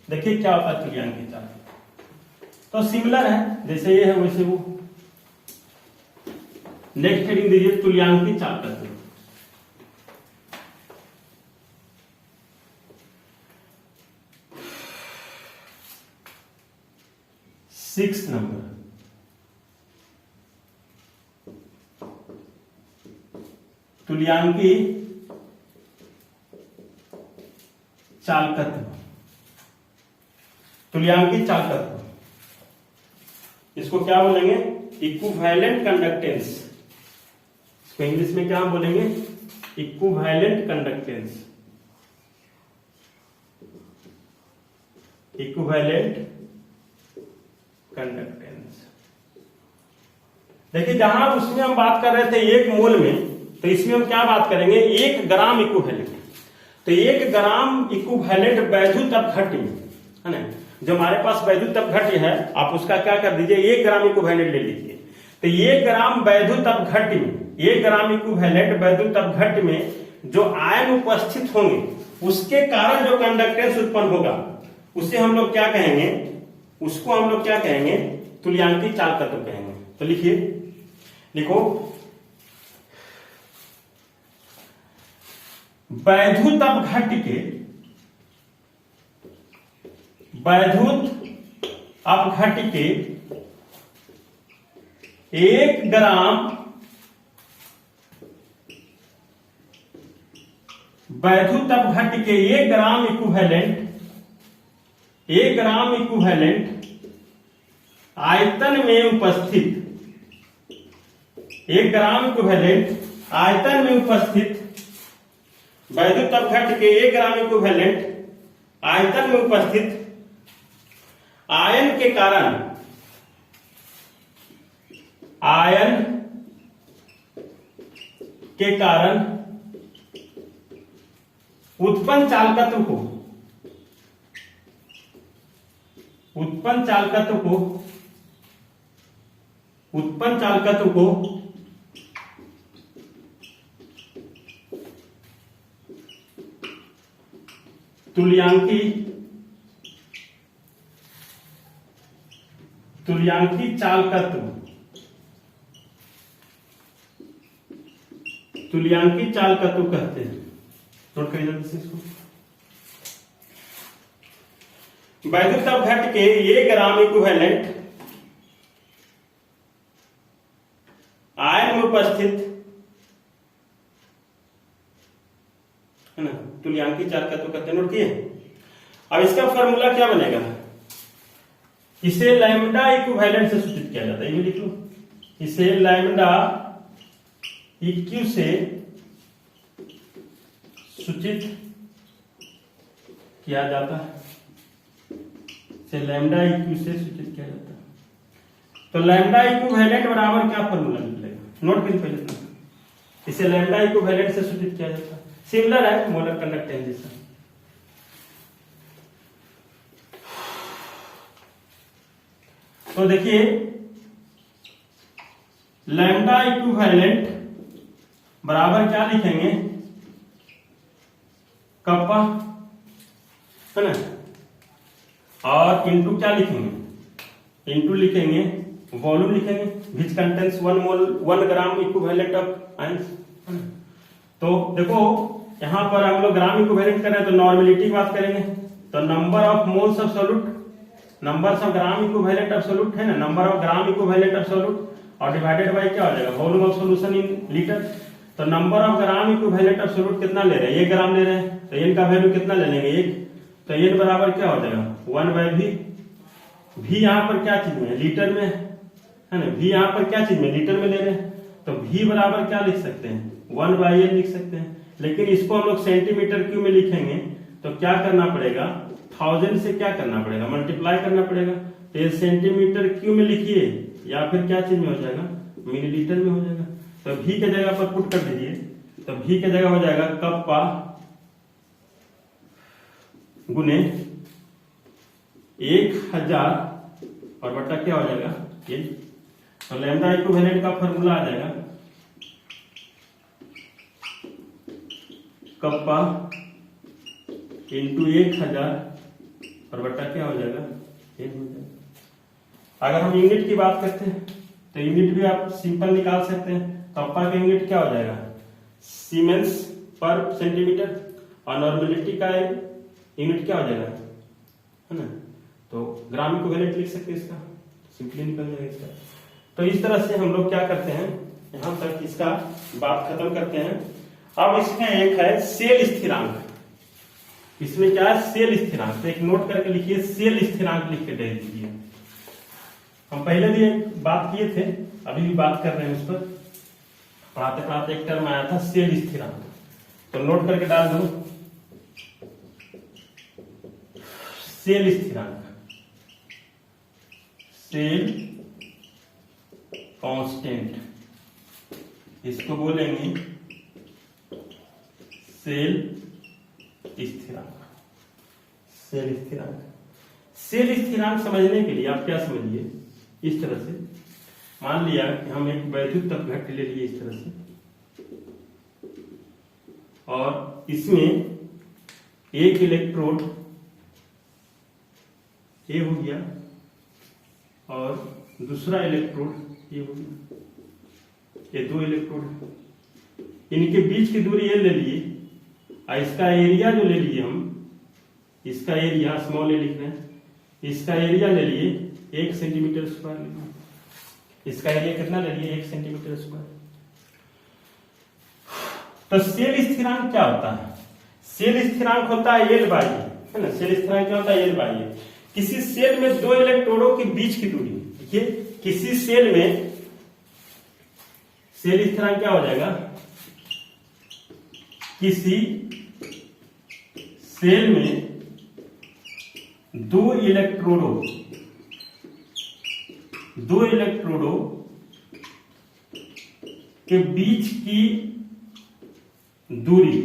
देखिए क्या होता है तुल्यांकी चालकत्व। तो सिमिलर है, जैसे ये है वैसे वो। नेक्स्ट हेडिंग दीजिए तुल्यांकी चालकत्व। Six number, तुल्यांकी चालकत्व। तुल्यांकी चालकत्व इसको क्या बोलेंगे, इक्विवेलेंट कंडक्टेंस। इसको इंग्लिश में क्या बोलेंगे, इक्विवेलेंट कंडक्टेंस। Equivalent conductance. देखिए जहां उसमें हम बात कर रहे थे 1 मोल में, तो इसमें हम क्या बात करेंगे, 1 ग्राम इक्विवेलेंट। तो 1 ग्राम इक्विवेलेंट वैद्युत अपघट्य है ना, जो हमारे पास वैद्युत अपघट्य है, आप उसका क्या कर दीजिए, 1 ग्राम इक्विवेलेंट ले लीजिए। तो 1 ग्राम वैद्युत अपघट्य में, 1 ग्राम इक्विवेलेंट वैद्युत अपघट्य में जो आयन उपस्थित होंगे, उसके कारण जो कंडक्टेंस उत्पन्न होगा, उसे हम लोग क्या कहेंगे, उसको हम लोग क्या कहेंगे, तुल्यांकी चालकत्व कहेंगे। तो लिखिए, लिखो, वैद्युत अपघट्य के, वैद्युत अपघट्य के 1 ग्राम, वैद्युत अपघट्य के 1 ग्राम इक्विवेलेंट, 1 ग्राम इक्विवेलेंट आयतन में उपस्थित, 1 ग्राम इक्विवेलेंट आयतन में उपस्थित, वैद्युत अपघट्य के 1 ग्राम इक्विवेलेंट आयतन में उपस्थित आयन के कारण, आयन के कारण उत्पन्न चालकत्व को, उत्पन्न चालकत्व को, उत्पन्न चालकत्व को तुल्यांकी, तुल्यांकी चालकत्व, तुल्यांकी चालकत्व कहते हैं। नोट करिए जल्दी से इसको। वैद्युत अपघट्य के 1 ग्राम इक्विवेलेंट आयन में उपस्थित है ना, तुल्यांकी चालकत्व कहते हैं। नोट किए। अब इसका फॉर्मूला क्या बनेगा, इसे लैम्डा इक्विवेलेंट से सूचित किया जाता है। ये भी लिख लो, इसे लैम्डा इक्यू से सूचित किया जाता है, इसे लैम्डा इक्यू से सूचित किया जाता है। तो लैम्डा इक्विवेलेंट बराबर क्या फॉर्मूला निकलेगा, नोट करिए पहले। इसे लैम्डा इक्विवेलेंट से सूचित किया जाता है, सिमिलर है मोलर कंडक्टेंस जैसा। तो देखिए लैम्डा इक्विवेलेंट बराबर क्या लिखेंगे, कप्पा है ना, और इंटू क्या लिखेंगे, इंटू लिखेंगे वॉल्यूम लिखेंगे, which contains 1 mole 1 gram equivalent of ions. तो देखो यहां पर हम लोग ग्राम इक्विवेलेंट कर रहे हैं, तो नॉर्मेलिटी की बात करेंगे, तो number of moles of solute, numbers of gram equivalent of solute है ना, number of gram equivalent of solute, और डिवाइडेड बाय क्या हो जाएगा, volume of solution in litre. तो number of gram equivalent of solute कितना ले रहे हैं, 1 ग्राम ले रहे हैं, तो एन का वैल्यू कितना ले लेंगे 1, तो एन बराबर क्या हो जाएगा 1/v। भी यहां पर क्या चीज में, लीटर में है ना, भी यहां पर क्या चीज में, लीटर में ले रहे हैं, तो v बराबर क्या लिख सकते हैं, 1/n लिख सकते हैं। लेकिन इसको हम लोग सेंटीमीटर क्यूब में लिखेंगे तो क्या करना पड़ेगा, 1000 से क्या करना पड़ेगा, मल्टीप्लाई करना पड़ेगा। तो ये सेंटीमीटर क्यूब में लिखिए या फिर क्या चीज में हो जाएगा, मिलीलीटर में हो जाएगा। तो v के जगह पर पुट कर दीजिए, तो v के जगह हो जाएगा कप्पा गुने 1000 और बटा क्या हो जाएगा ये। तो लैम्डा इक्विवेलेंट का फॉर्मूला आ जाएगा कप्पा इंटू 1000 और बटा क्या हो जाएगा ये हो जाएगा। अगर हम यूनिट की बात करते हैं तो यूनिट भी आप सिंपल निकाल सकते हैं। कप्पा का यूनिट क्या हो जाएगा, सीमेंस पर सेंटीमीटर, और नॉर्मेलिटी का यूनिट क्या हो जाएगा, है ना। तो ग्राम इक्विवेलेंट लिख सकते हैं, इसका सिंपली निकल जाएगा इसका। तो इस तरह से हम लोग क्या करते हैं, यहां तक इसका बात खत्म करते हैं। अब इसमें एक है सेल स्थिरांक। इसमें क्या है, सेल स्थिरांक। तो एक नोट करके लिखिए, सेल स्थिरांक लिख के दे दीजिए। हम पहले भी एक बात किए थे, अभी भी बात कर रहे हैं उस पर। पढ़ाते पढ़ाते एक टर्म आया था सेल स्थिरांक, तो नोट करके डाल दो सेल स्थिरांक, सेल कांस्टेंट, इसको बोलेंगे सेल स्थिरांक। सेल स्थिरांक, सेल स्थिरांक समझने के लिए आप क्या समझिए, इस तरह से मान लिया कि हम एक वैद्युत अपघट्य ले लिए इस तरह से, और इसमें एक इलेक्ट्रोड ये हो गया और दूसरा इलेक्ट्रोड ये हो गया, ये दो इलेक्ट्रोड, इनके बीच की दूरी ये ले लिए, और इसका एरिया जो ले लिए हम, इसका एरिया स्मॉल ए लिख रहे हैं, इसका एरिया ले लिए 1 सेंटीमीटर स्क्वायर ले लिए। इसका एरिया कितना ले लिए, 1 सेंटीमीटर स्क्वायर। तो सेल स्थिरांक क्या होता है, सेल स्थिरांक होता है एल बाई, है ना। सेल स्थिरांक क्या होता है, एल बाई। किसी सेल में दो इलेक्ट्रोडों के बीच की दूरी, देखिए किसी सेल में, सेल स्थिरांक क्या हो जाएगा, किसी सेल में दो इलेक्ट्रोडों के बीच की दूरी,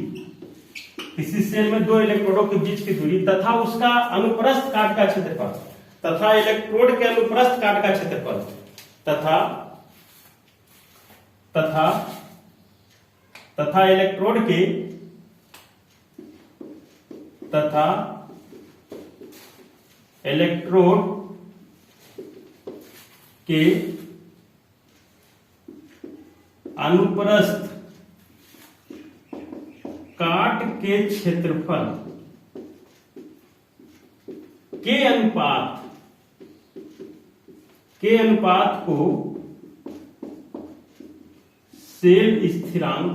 किसी सेल में दो इलेक्ट्रोडों के बीच की दूरी तथा उसका अनुप्रस्थ काट का क्षेत्रफल, तथा इलेक्ट्रोड के अनुप्रस्थ काट का क्षेत्रफल, तथा इलेक्ट्रोड के अनुप्रस्थ काट के क्षेत्रफल के अनुपात को सेल स्थिरांक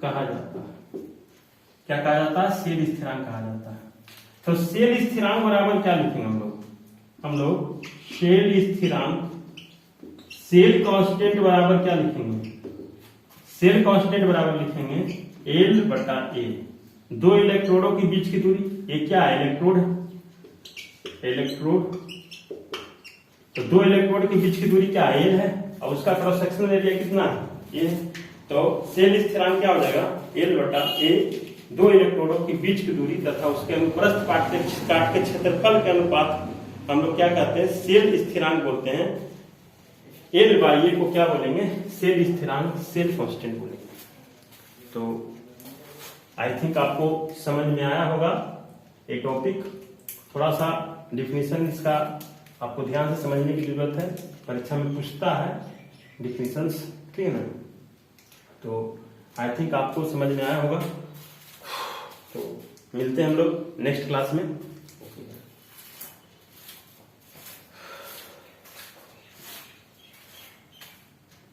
कहा जाता है। क्या कहा जाता है, सेल स्थिरांक कहा जाता है। तो सेल स्थिरांक बराबर क्या लिखेंगे हम लोग सेल स्थिरांक, सेल कांस्टेंट बराबर क्या लिखेंगे, सेल कांस्टेंट बराबर लिखेंगे एल बटा ए। दो इलेक्ट्रोडों के बीच की दूरी, ये क्या है, इलेक्ट्रोड, तो दो इलेक्ट्रोड के बीच की दूरी क्या है, एल है, और उसका क्रॉस सेक्शनल एरिया कितना है, ये। तो सेल स्थिरांक क्या हो जाएगा, एल बटा ए, दो इलेक्ट्रोडों के बीच की दूरी तथा उसके अनुप्रस्थ काट के क्षेत्रफल के अनुपात हम लोग क्या कहते हैं, सेल स्थिरांक बोलते हैं। एल बाई ए को क्या बोलेंगे, सेल स्थिरांक, सेल कांस्टेंट बोलेंगे। तो आई थिंक आपको समझ में आया होगा ये टॉपिक। थोड़ा सा डिफिनीशन इसका आपको ध्यान से समझने की जरूरत है, परीक्षा में पूछता है डिफिनीशंस, ठीक है ना। तो आई थिंक आपको समझ में आया होगा। तो मिलते हैं हम लोग नेक्स्ट क्लास में।